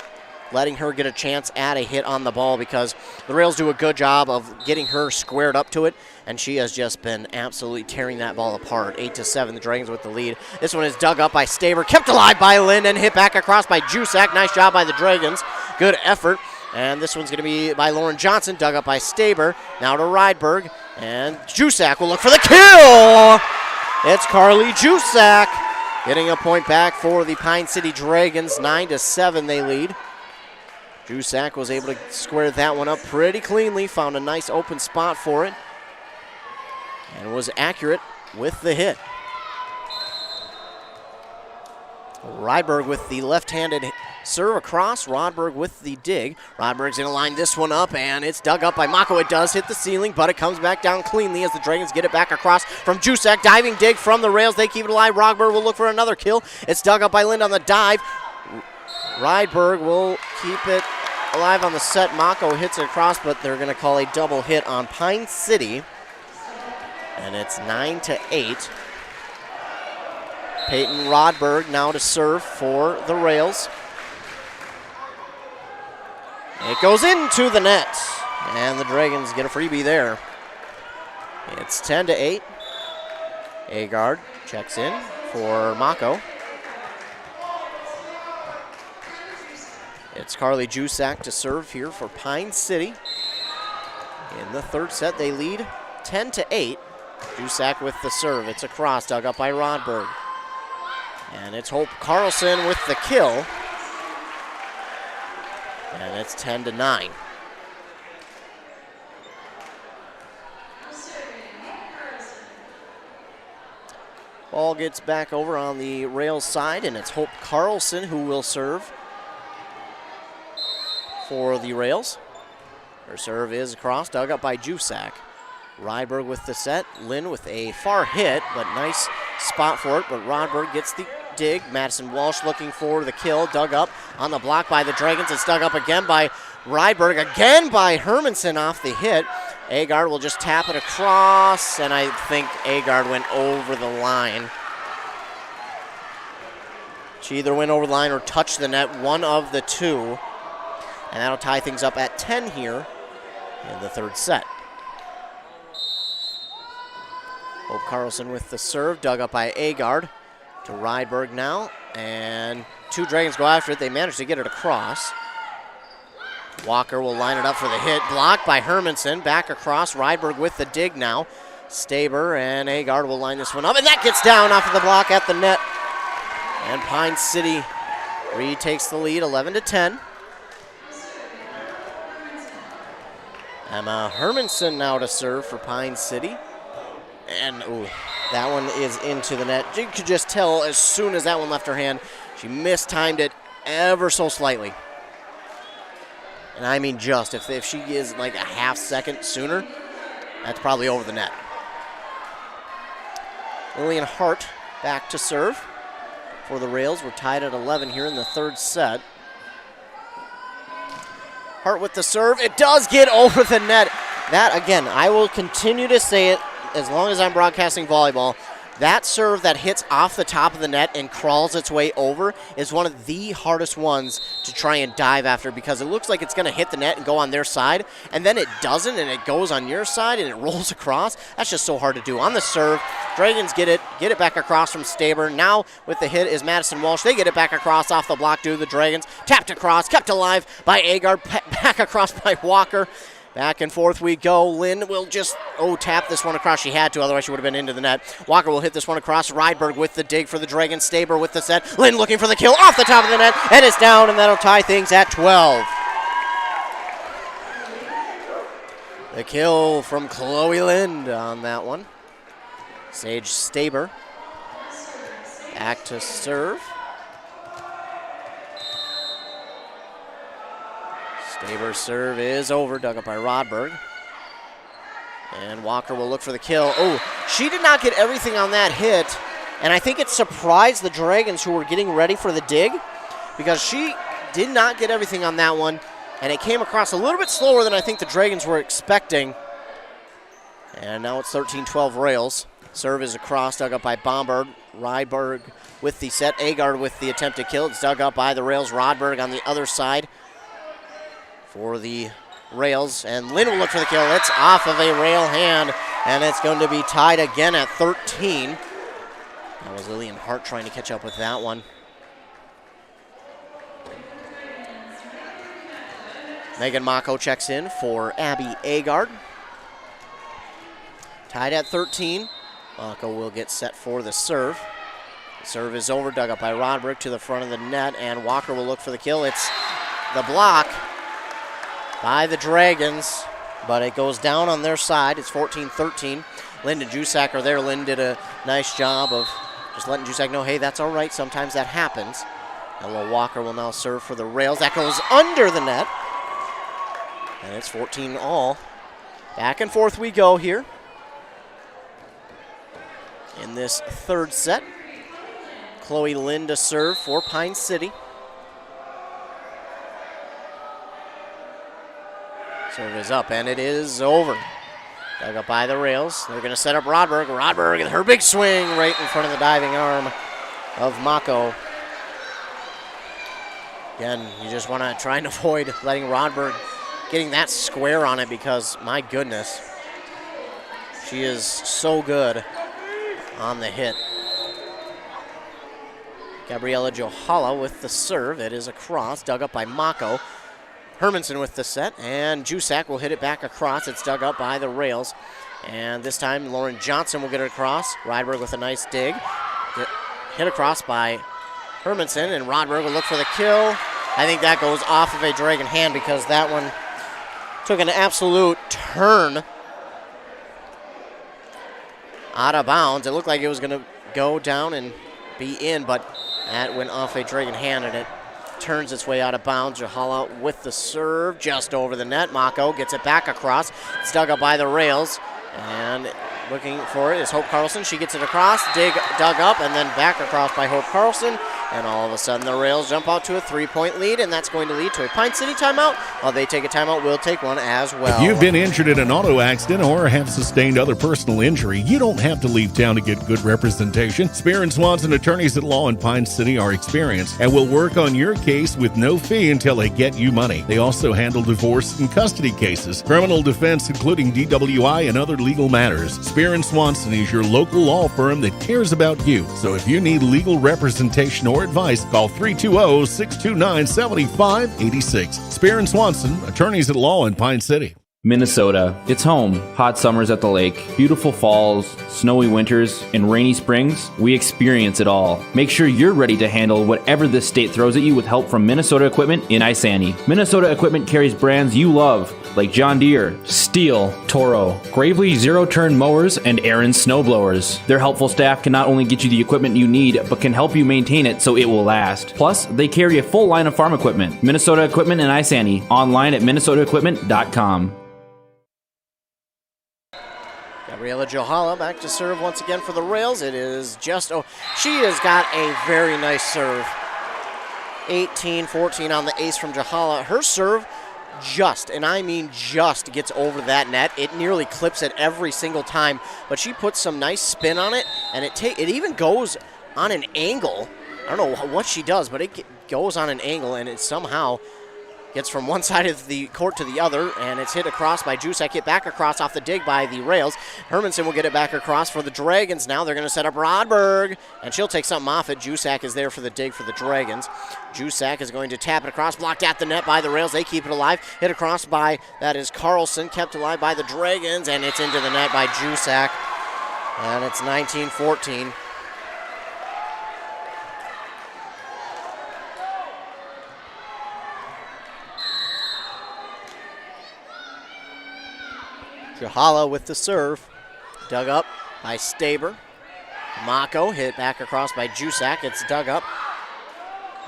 letting her get a chance at a hit on the ball, because the rails do a good job of getting her squared up to it, and she has just been absolutely tearing that ball apart. 8-7, the Dragons with the lead. This one is dug up by Staber, kept alive by Lind, and hit back across by Jusak. Nice job by the Dragons. Good effort. And this one's going to be by Lauren Johnson, dug up by Staber. Now to Rydberg, and Jusak will look for the kill! It's Carly Jusak getting a point back for the Pine City Dragons. 9-7 they lead. Jusak was able to square that one up pretty cleanly, found a nice open spot for it, and was accurate with the hit. Rydberg with the left-handed serve across, Rodberg with the dig. Rodberg's going to line this one up, and it's dug up by Mako. It does hit the ceiling, but it comes back down cleanly as the Dragons get it back across from Jusak. Diving dig from the rails. They keep it alive. Rodberg will look for another kill. It's dug up by Lind on the dive. Rydberg will keep it alive on the set. Mako hits it across, but they're going to call a double hit on Pine City. And it's 9-8. Peyton Rodberg now to serve for the rails. It goes into the net, and the Dragons get a freebie there. It's 10-8. Agard checks in for Mako. It's Carly Jusak to serve here for Pine City. In the third set, they lead 10-8. Jusak with the serve. It's across, dug up by Rodberg. And it's Hope Carlson with the kill. And it's 10-9. Ball gets back over on the rails side, and it's Hope Carlson who will serve for the rails. Her serve is across, dug up by Jusak. Rydberg with the set. Lynn with a far hit, but nice spot for it. But Rodberg gets the dig. Madison Walsh looking for the kill. Dug up on the block by the Dragons. It's dug up again by Rydberg. Again by Hermanson off the hit. Agard will just tap it across, and I think Agard went over the line. She either went over the line or touched the net, one of the two. And that'll tie things up at 10 here in the third set. Hope Carlson with the serve, dug up by Agard to Rydberg now. And two Dragons go after it. They manage to get it across. Walker will line it up for the hit. Blocked by Hermanson. Back across. Rydberg with the dig now. Staber and Agard will line this one up. And that gets down off of the block at the net. And Pine City retakes the lead, 11-10. Emma Hermanson now to serve for Pine City. And, ooh, that one is into the net. You could just tell as soon as that one left her hand, she mistimed it ever so slightly. And I mean just, if she is like a half second sooner, that's probably over the net. Lillian Hart back to serve for the rails. We're tied at 11 here in the third set. Hart with the serve. It does get over the net. That, again, I will continue to say it as long as I'm broadcasting volleyball. That serve that hits off the top of the net and crawls its way over is one of the hardest ones to try and dive after, because it looks like it's going to hit the net and go on their side, and then it doesn't, and it goes on your side, and it rolls across. That's just so hard to do. On the serve, Dragons get it back across from Staber. Now with the hit is Madison Walsh. They get it back across off the block to the Dragons. Tapped across, kept alive by Agard, back across by Walker. Back and forth we go. Lynn will just, tap this one across. She had to, otherwise she would have been into the net. Walker will hit this one across. Rydberg with the dig for the Dragons. Staber with the set. Lynn looking for the kill off the top of the net, and it's down, and that'll tie things at 12. The kill from Chloe Lind on that one. Sage Staber back to serve. Staber's serve is over, dug up by Rodberg. And Walker will look for the kill. She did not get everything on that hit, and I think it surprised the Dragons who were getting ready for the dig, because she did not get everything on that one, and it came across a little bit slower than I think the Dragons were expecting. And now it's 13-12 rails. Serve is across, dug up by Bombard. Rydberg with the set. Agard with the attempted kill. It's dug up by the rails. Rodberg on the other side for the rails, and Lynn will look for the kill. It's off of a rail hand, and it's going to be tied again at 13. That was Lillian Hart trying to catch up with that one. Megan Mako checks in for Abby Agard. Tied at 13. Mako will get set for the serve. The serve is over, dug up by Rodberg to the front of the net, and Walker will look for the kill. It's the block by the Dragons, but it goes down on their side. It's 14-13. Lynn and Jusak are there. Lynn did a nice job of just letting Jusak know, hey, that's all right. Sometimes that happens. Ella Walker will now serve for the rails. That goes under the net. And it's 14-all. Back and forth we go here in this third set. Chloe Lynn to serve for Pine City. Serve is up, and it is over. Dug up by the rails. They're going to set up Rodberg. Rodberg, her big swing right in front of the diving arm of Mako. Again, you just want to try and avoid letting Rodberg getting that square on it, because, my goodness, she is so good on the hit. Gabriella Johala with the serve. It is across, dug up by Mako. Hermanson with the set, and Jusak will hit it back across. It's dug up by the rails. And this time, Lauren Johnson will get it across. Rydberg with a nice dig. Hit across by Hermanson, and Rodberg will look for the kill. I think that goes off of a Dragon hand, because that one took an absolute turn out of bounds. It looked like it was going to go down and be in, but that went off a Dragon hand, and it turns its way out of bounds. Jahala with the serve just over the net. Mako gets it back across. It's dug up by the rails, and looking for it is Hope Carlson. She gets it across, dug up, and then back across by Hope Carlson. And all of a sudden the Rails jump out to a 3-point lead, and that's going to lead to a Pine City timeout. While they take a timeout, we'll take one as well.
If you've been injured in an auto accident or have sustained other personal injury, you don't have to leave town to get good representation. Spear and Swanson attorneys at law in Pine City are experienced and will work on your case with no fee until they get you money. They also handle divorce and custody cases, criminal defense, including DWI and other legal matters. Spear and Swanson is your local law firm that cares about you. So if you need legal representation or advice, call 320-629-7586. Spear and Swanson, attorneys at law in Pine City.
Minnesota. It's home. Hot summers at the lake, beautiful falls, snowy winters, and rainy springs. We experience it all. Make sure you're ready to handle whatever this state throws at you with help from Minnesota Equipment in Isani. Minnesota Equipment carries brands you love, like John Deere, Steel, Toro, Gravely zero-turn mowers, and Aaron snowblowers. Their helpful staff can not only get you the equipment you need, but can help you maintain it so it will last. Plus, they carry a full line of farm equipment. Minnesota Equipment in Isani. Online at minnesotaequipment.com.
Gabriela Johala back to serve once again for the Rails. It is just, she has got a very nice serve. 18-14 on the ace from Johala. Her serve just, and I mean just, gets over that net. It nearly clips it every single time, but she puts some nice spin on it, and it even goes on an angle. I don't know what she does, but it goes on an angle, and it somehow gets from one side of the court to the other, and it's hit across by Jusek, hit back across off the dig by the Rails. Hermanson will get it back across for the Dragons now. They're going to set up Rodberg, and she'll take something off it. Jusak is there for the dig for the Dragons. Jusak is going to tap it across, blocked at the net by the Rails. They keep it alive. Hit across by, that is Carlson, kept alive by the Dragons, and it's into the net by Jusak. And it's 19-14. Jahala with the serve. Dug up by Staber. Mako hit back across by Jusak. It's dug up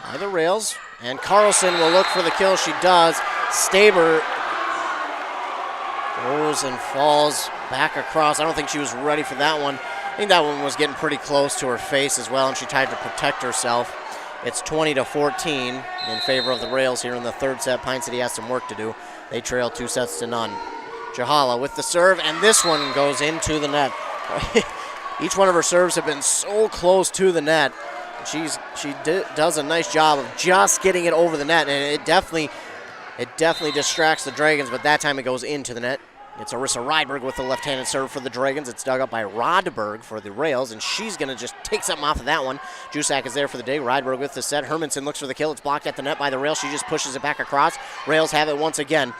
by the Rails. And Carlson will look for the kill. She does. Staber goes and falls back across. I don't think she was ready for that one. I think that one was getting pretty close to her face as well, and she tried to protect herself. It's 20-14 in favor of the Rails here in the third set. Pine City has some work to do. They trail 2-0. Jahala with the serve, and this one goes into the net. Each one of her serves have been so close to the net. She does a nice job of just getting it over the net, and it definitely distracts the Dragons, but that time it goes into the net. It's Arissa Rydberg with the left-handed serve for the Dragons. It's dug up by Rodberg for the Rails, and she's going to just take something off of that one. Jusak is there for the dig. Rydberg with the set. Hermanson looks for the kill. It's blocked at the net by the Rails. She just pushes it back across. Rails have it once again.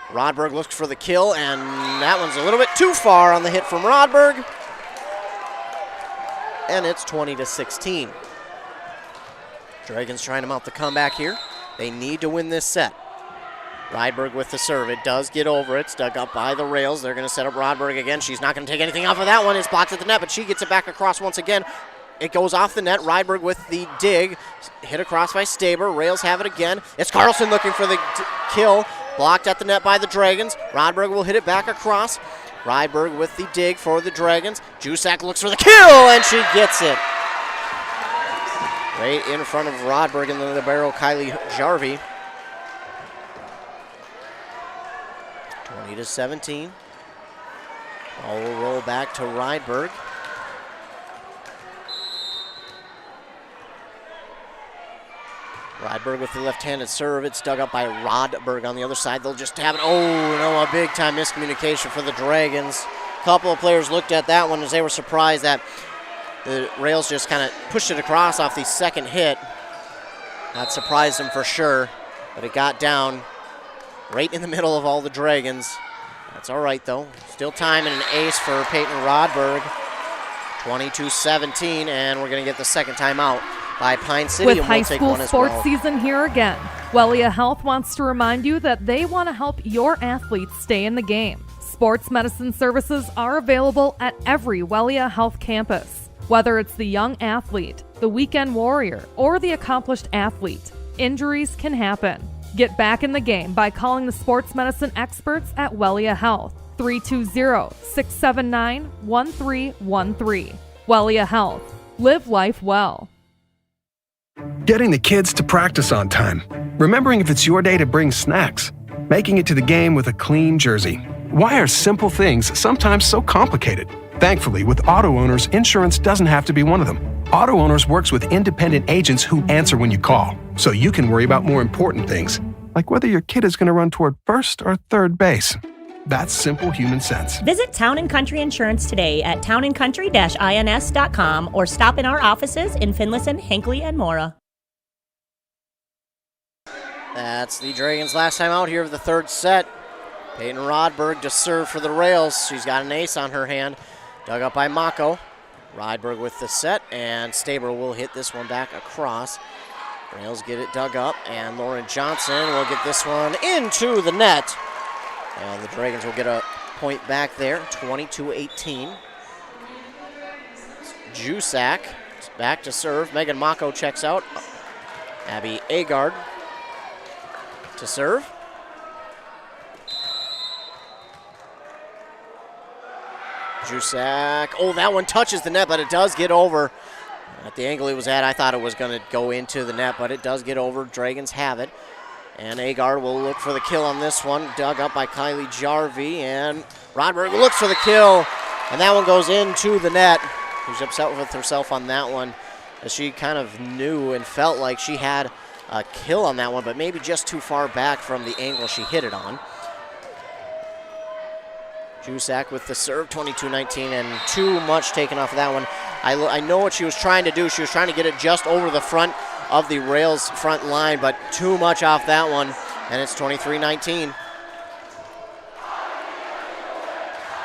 Rodberg looks for the kill, and that one's a little bit too far on the hit from Rodberg. And it's 20-16. Dragons trying to mount the comeback here. They need to win this set. Rydberg with the serve. It does get over. It's dug up by the Rails. They're going to set up Rodberg again. She's not going to take anything off of that one. It's blocked at the net, but she gets it back across once again. It goes off the net. Rydberg with the dig. Hit across by Staber. Rails have it again. It's Carlson looking for the kill. Blocked at the net by the Dragons. Rodberg will hit it back across. Rydberg with the dig for the Dragons. Jusak looks for the kill, and she gets it. Right in front of Rodberg and the libero, Kylie Jarvie. 20-17. Ball will roll back to Rydberg. Rydberg with the left-handed serve. It's dug up by Rodberg on the other side. They'll just have it. Oh, no, a big-time miscommunication for the Dragons. A couple of players looked at that one as they were surprised that the Rails just kind of pushed it across off the second hit. That surprised them for sure, but it got down right in the middle of all the Dragons. That's all right, though. Still time and an ace for Peyton Rodberg. 22-17, and we're going to get the second timeout by Pine City.
With
and
high
we'll take
school
one as
sports
well.
season here again, Wellia Health wants to remind you that they want to help your athletes stay in the game. Sports medicine services are available at every Wellia Health campus. Whether it's the young athlete, the weekend warrior, or the accomplished athlete, injuries can happen. Get back in the game by calling the sports medicine experts at Wellia Health, 320-679-1313. Wellia Health. Live life well.
Getting the kids to practice on time. Remembering if it's your day to bring snacks. Making it to the game with a clean jersey. Why are simple things sometimes so complicated? Thankfully, with Auto Owners, insurance doesn't have to be one of them. Auto Owners works with independent agents who answer when you call, so you can worry about more important things, like whether your kid is going to run toward first or third base. That's simple human sense.
Visit Town & Country Insurance today at townandcountry-ins.com or stop in our offices in Finlayson, Hinckley, and Mora.
That's the Dragons' last time out here of the third set. Peyton Rodberg to serve for the Rails. She's got an ace on her hand. Dug up by Mako. Rodberg with the set, and Staber will hit this one back across. Rails get it dug up, and Lauren Johnson will get this one into the net. And the Dragons will get a point back there, 22-18. Jusak back to serve. Megan Mako checks out. Abby Agard to serve. Jusak, oh, that one touches the net, but it does get over. At the angle it was at, I thought it was going to go into the net, but it does get over. Dragons have it. And Agar will look for the kill on this one. Dug up by Kylie Jarvie, and Rodberg looks for the kill, and that one goes into the net. She's upset with herself on that one, as she kind of knew and felt like she had a kill on that one, but maybe just too far back from the angle she hit it on. Jusak with the serve, 22-19, and too much taken off of that one. I know what she was trying to do. She was trying to get it just over the front of the Rails front line, but too much off that one, and it's 23-19.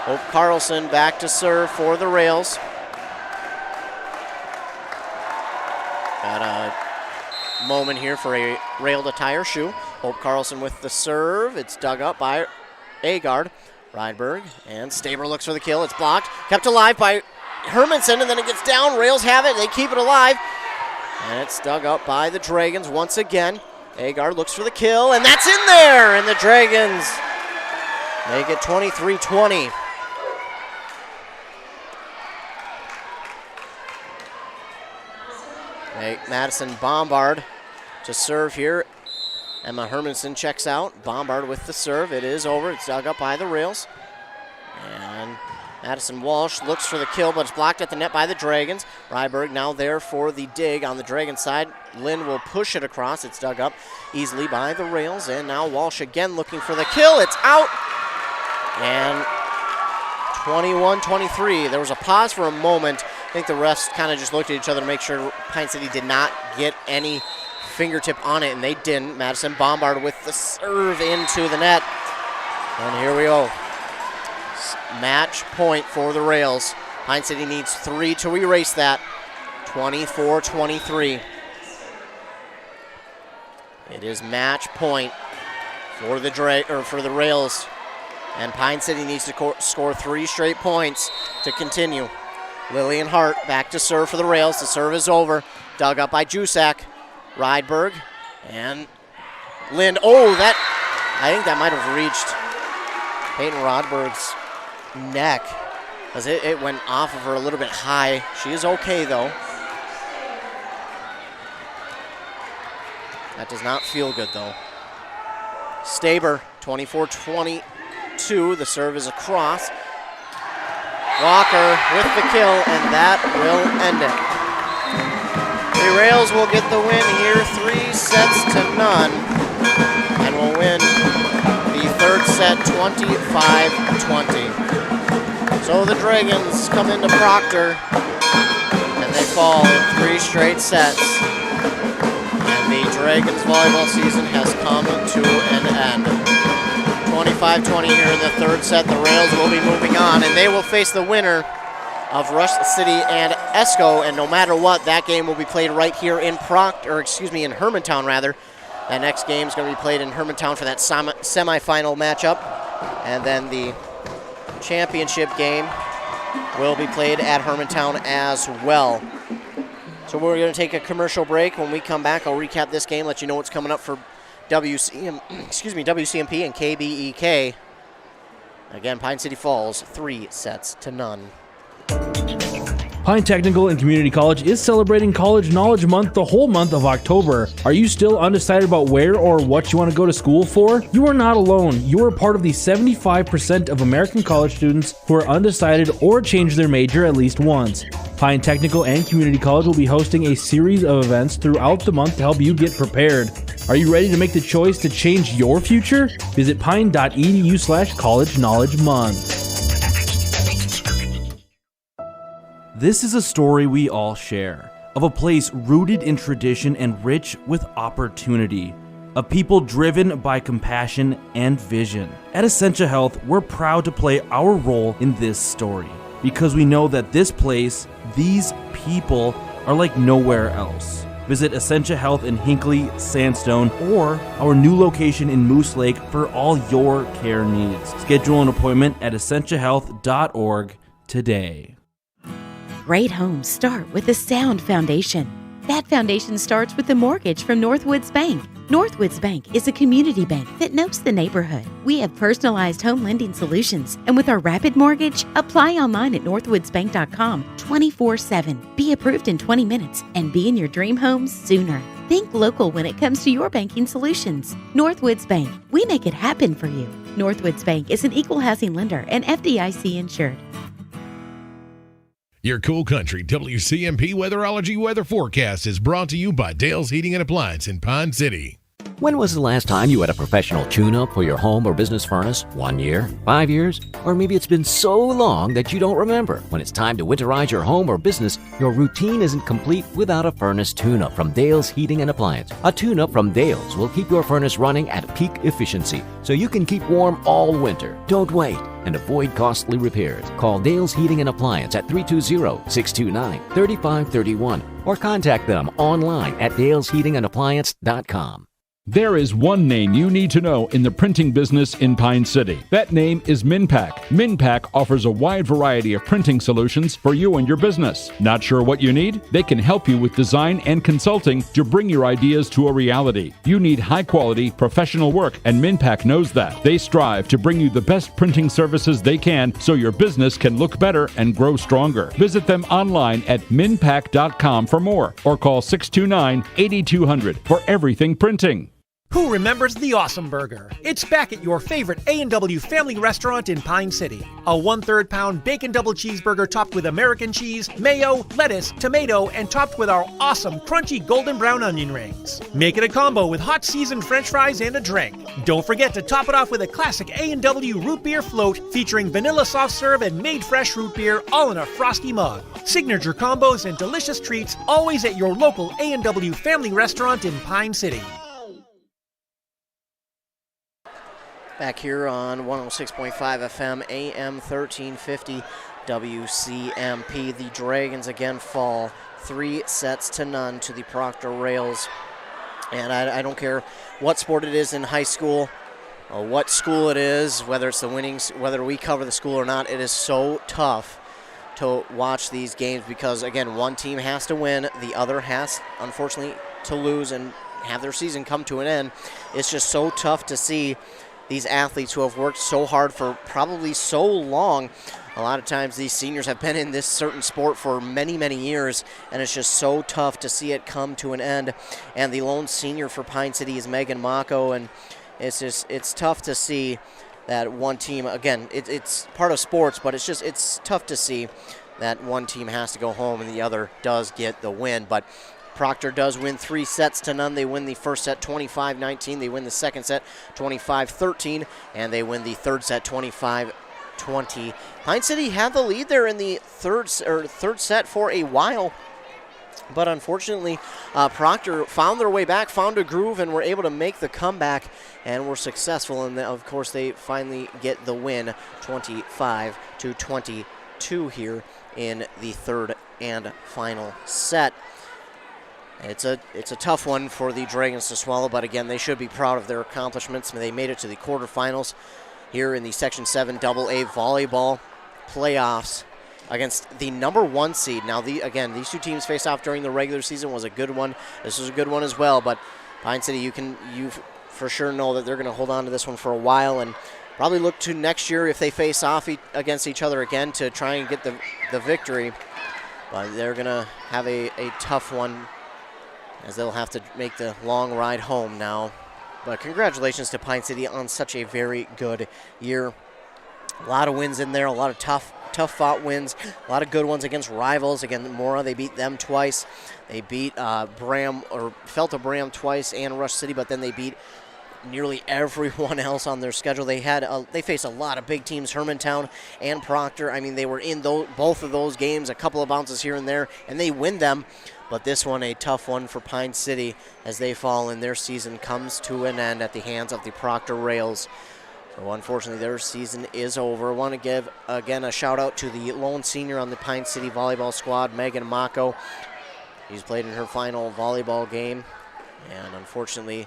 Hope Carlson back to serve for the Rails. Got a moment here for a rail to tie her shoe. Hope Carlson with the serve. It's dug up by Agard. Rydberg, and Staber looks for the kill. It's blocked. Kept alive by Hermanson, and then it gets down. Rails have it. They keep it alive. And it's dug up by the Dragons once again. Agard looks for the kill, and that's in there! And the Dragons make it 23-20. Madison Bombard to serve here. Emma Hermanson checks out. Bombard with the serve. It is over. It's dug up by the Rails. And Madison Walsh looks for the kill, but it's blocked at the net by the Dragons. Ryberg now there for the dig on the Dragon side. Lynn will push it across. It's dug up easily by the Rails. And now Walsh again looking for the kill. It's out. And 21-23. There was a pause for a moment. I think the refs kind of just looked at each other to make sure Pine City did not get any fingertip on it, and they didn't. Madison Bombard with the serve into the net. And here we go. Match point for the Rails. Pine City needs 3 to erase that. 24-23. It is match point for the Rails. And Pine City needs to score 3 straight points to continue. Lillian Hart back to serve for the Rails. The serve is over. Dug up by Jusak. Rydberg and Lind. Oh, I think that might have reached Peyton Rodberg's neck, because it went off of her a little bit high. She is okay, though. That does not feel good, though. Staber, 24-22. The serve is across. Walker with the kill, and that will end it. The Rails will get the win here, 3-0, and will win the third set 25-20. So the Dragons come into Proctor, and they fall in 3 straight sets. And the Dragons volleyball season has come to an end. 25-20 here in the third set. The Rails will be moving on, and they will face the winner of Rush City and Esco, and no matter what, that game will be played right here in in Hermantown rather. That next game is going to be played in Hermantown for that semifinal matchup, and then the championship game will be played at Hermantown as well. So we're going to take a commercial break. When we come back, I'll recap this game, let you know what's coming up for WCMP and KBEK. Again, Pine City Falls, 3-0.
Pine Technical and Community College is celebrating College Knowledge Month the whole month of October. Are you still undecided about where or what you want to go to school for? You are not alone. You are part of the 75% of American college students who are undecided or change their major at least once. Pine Technical and Community College will be hosting a series of events throughout the month to help you get prepared. Are you ready to make the choice to change your future? Visit pine.edu/College Knowledge Month. This is a story we all share, of a place rooted in tradition and rich with opportunity, a people driven by compassion and vision. At Essentia Health, we're proud to play our role in this story, because we know that this place, these people, are like nowhere else. Visit Essentia Health in Hinckley, Sandstone, or our new location in Moose Lake for all your care needs. Schedule an appointment at essentiahealth.org today.
Great homes start with a sound foundation. That foundation starts with a mortgage from Northwoods Bank. Northwoods Bank is a community bank that knows the neighborhood. We have personalized home lending solutions, and with our Rapid Mortgage, apply online at northwoodsbank.com 24/7. Be approved in 20 minutes and be in your dream homes sooner. Think local when it comes to your banking solutions. Northwoods Bank, we make it happen for you. Northwoods Bank is an equal housing lender and FDIC insured.
Your Cool Country WCMP Weatherology weather forecast is brought to you by Dale's Heating and Appliance in Pond City.
When was the last time you had a professional tune-up for your home or business furnace? 1 year? 5 years? Or maybe it's been so long that you don't remember. When it's time to winterize your home or business, your routine isn't complete without a furnace tune-up from Dale's Heating and Appliance. A tune-up from Dale's will keep your furnace running at peak efficiency, so you can keep warm all winter. Don't wait and avoid costly repairs. Call Dale's Heating and Appliance at 320-629-3531 or contact them online at dalesheatingandappliance.com.
There is one name you need to know in the printing business in Pine City. That name is Minpack. Minpack offers a wide variety of printing solutions for you and your business. Not sure what you need? They can help you with design and consulting to bring your ideas to a reality. You need high-quality, professional work, and Minpack knows that. They strive to bring you the best printing services they can so your business can look better and grow stronger. Visit them online at minpack.com for more or call 629-8200 for everything printing.
Who remembers the Awesome Burger? It's back at your favorite A&W family restaurant in Pine City. A 1/3 pound bacon double cheeseburger topped with American cheese, mayo, lettuce, tomato, and topped with our awesome crunchy golden brown onion rings. Make it a combo with hot seasoned french fries and a drink. Don't forget to top it off with a classic A&W root beer float featuring vanilla soft serve and made fresh root beer all in a frosty mug. Signature combos and delicious treats always at your local A&W family restaurant in Pine City.
Back here on 106.5 FM, AM 1350 WCMP. The Dragons again fall 3-0 to the Proctor Rails. And I don't care what sport it is in high school, or what school it is, whether it's the winnings, whether we cover the school or not, it is so tough to watch these games because, again, one team has to win, the other has, unfortunately, to lose and have their season come to an end. It's just so tough to see these athletes who have worked so hard for probably so long. A lot of times these seniors have been in this certain sport for many, many years, and it's just so tough to see it come to an end. And the lone senior for Pine City is Megan Mako, and it's tough to see that one team, again, it's part of sports, but it's tough to see that one team has to go home and the other does get the win. But Proctor does win 3-0. They win the first set 25-19. They win the second set 25-13, and they win the third set 25-20. Pine City had the lead there in the third set for a while, but unfortunately, Proctor found their way back, found a groove, and were able to make the comeback, and were successful. And of course, they finally get the win, 25-22 here in the third and final set. It's a tough one for the Dragons to swallow, but again, they should be proud of their accomplishments. They made it to the quarterfinals here in the Section 7 AA volleyball playoffs, against the number 1 seed. Now, these two teams faced off during the regular season. Was a good one. This was a good one as well. But Pine City, you for sure know that they're going to hold on to this one for a while and probably look to next year if they face off against each other again to try and get the victory. But they're going to have a tough one as they'll have to make the long ride home now. But congratulations to Pine City on such a very good year. A lot of wins in there, a lot of tough fought wins, a lot of good ones against rivals. Again, Mora, they beat them twice. They beat Felta Bram twice and Rush City, but then they beat nearly everyone else on their schedule. They faced a lot of big teams, Hermantown and Proctor. I mean, they were in both of those games, a couple of bounces here and there, and they win them. But this one, a tough one for Pine City as they fall and their season comes to an end at the hands of the Proctor Rails. So unfortunately, their season is over. I want to give, again, a shout-out to the lone senior on the Pine City volleyball squad, Megan Mako. She's played in her final volleyball game, and unfortunately,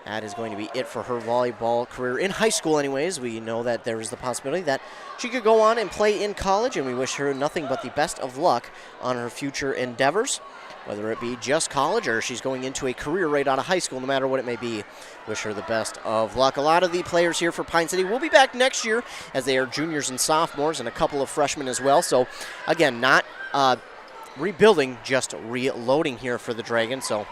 that is going to be it for her volleyball career in high school anyways. We know that there is the possibility that she could go on and play in college, and we wish her nothing but the best of luck on her future endeavors, whether it be just college or she's going into a career right out of high school, no matter what it may be. Wish her the best of luck. A lot of the players here for Pine City will be back next year as they are juniors and sophomores and a couple of freshmen as well. So, again, not rebuilding, just reloading here for the Dragons. So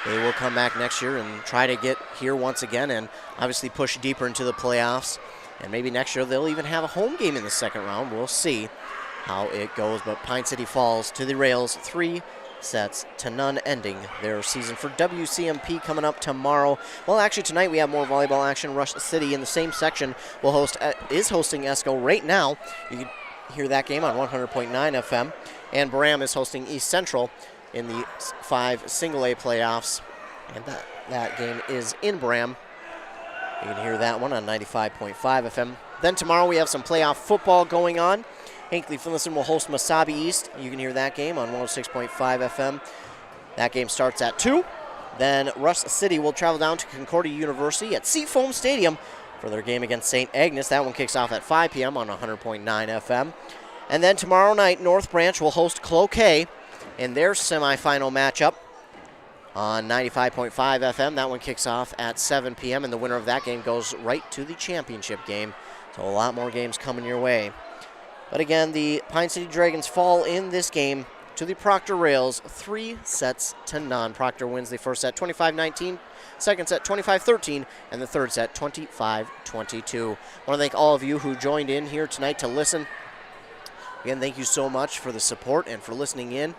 they will come back next year and try to get here once again and obviously push deeper into the playoffs. And maybe next year they'll even have a home game in the second round. We'll see how it goes. But Pine City falls to the Rails 3-0, ending their season. For WCMP coming up tomorrow. Well, actually tonight we have more volleyball action. Rush City in the same section is hosting ESCO right now. You can hear that game on 100.9 FM. And Bram is hosting East Central in the 5 single-A playoffs, and that game is in Bram. You can hear that one on 95.5 FM. Then tomorrow we have some playoff football going on. Hinckley Finlayson will host Mesabi East. You can hear that game on 106.5 FM. That game starts at 2. Then Rush City will travel down to Concordia University at Seafoam Stadium for their game against St. Agnes. That one kicks off at 5 p.m. on 100.9 FM. And then tomorrow night, North Branch will host Cloquet in their semifinal matchup on 95.5 FM. That one kicks off at 7 p.m., and the winner of that game goes right to the championship game. So a lot more games coming your way. But again, the Pine City Dragons fall in this game to the Proctor Rails 3-0. Proctor wins the first set 25-19, second set 25-13, and the third set 25-22. I want to thank all of you who joined in here tonight to listen. Again, thank you so much for the support and for listening in.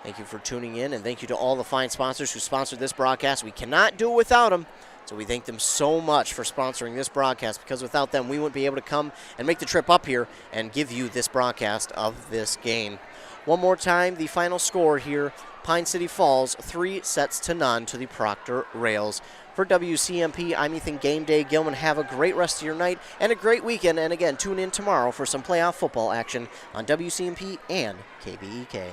Thank you for tuning in, and thank you to all the fine sponsors who sponsored this broadcast. We cannot do it without them, so we thank them so much for sponsoring this broadcast, because without them, we wouldn't be able to come and make the trip up here and give you this broadcast of this game. One more time, the final score here, Pine City falls 3-0 to the Proctor Rails. For WCMP, I'm Ethan Game Day Gilman. Have a great rest of your night and a great weekend. And again, tune in tomorrow for some playoff football action on WCMP and KBEK.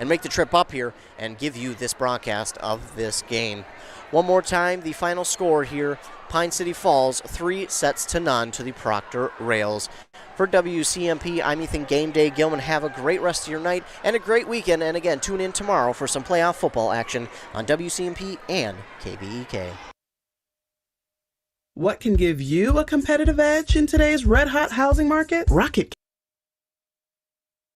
And make the trip up here and give you this broadcast of this game. One more time, the final score here, Pine City falls 3-0 to the Proctor Rails. For WCMP, I'm Ethan Game Day Gilman. Have a great rest of your night and a great weekend. And again, tune in tomorrow for some playoff football action on WCMP and KBEK.
What can give you a competitive edge in today's red-hot housing market? Rocket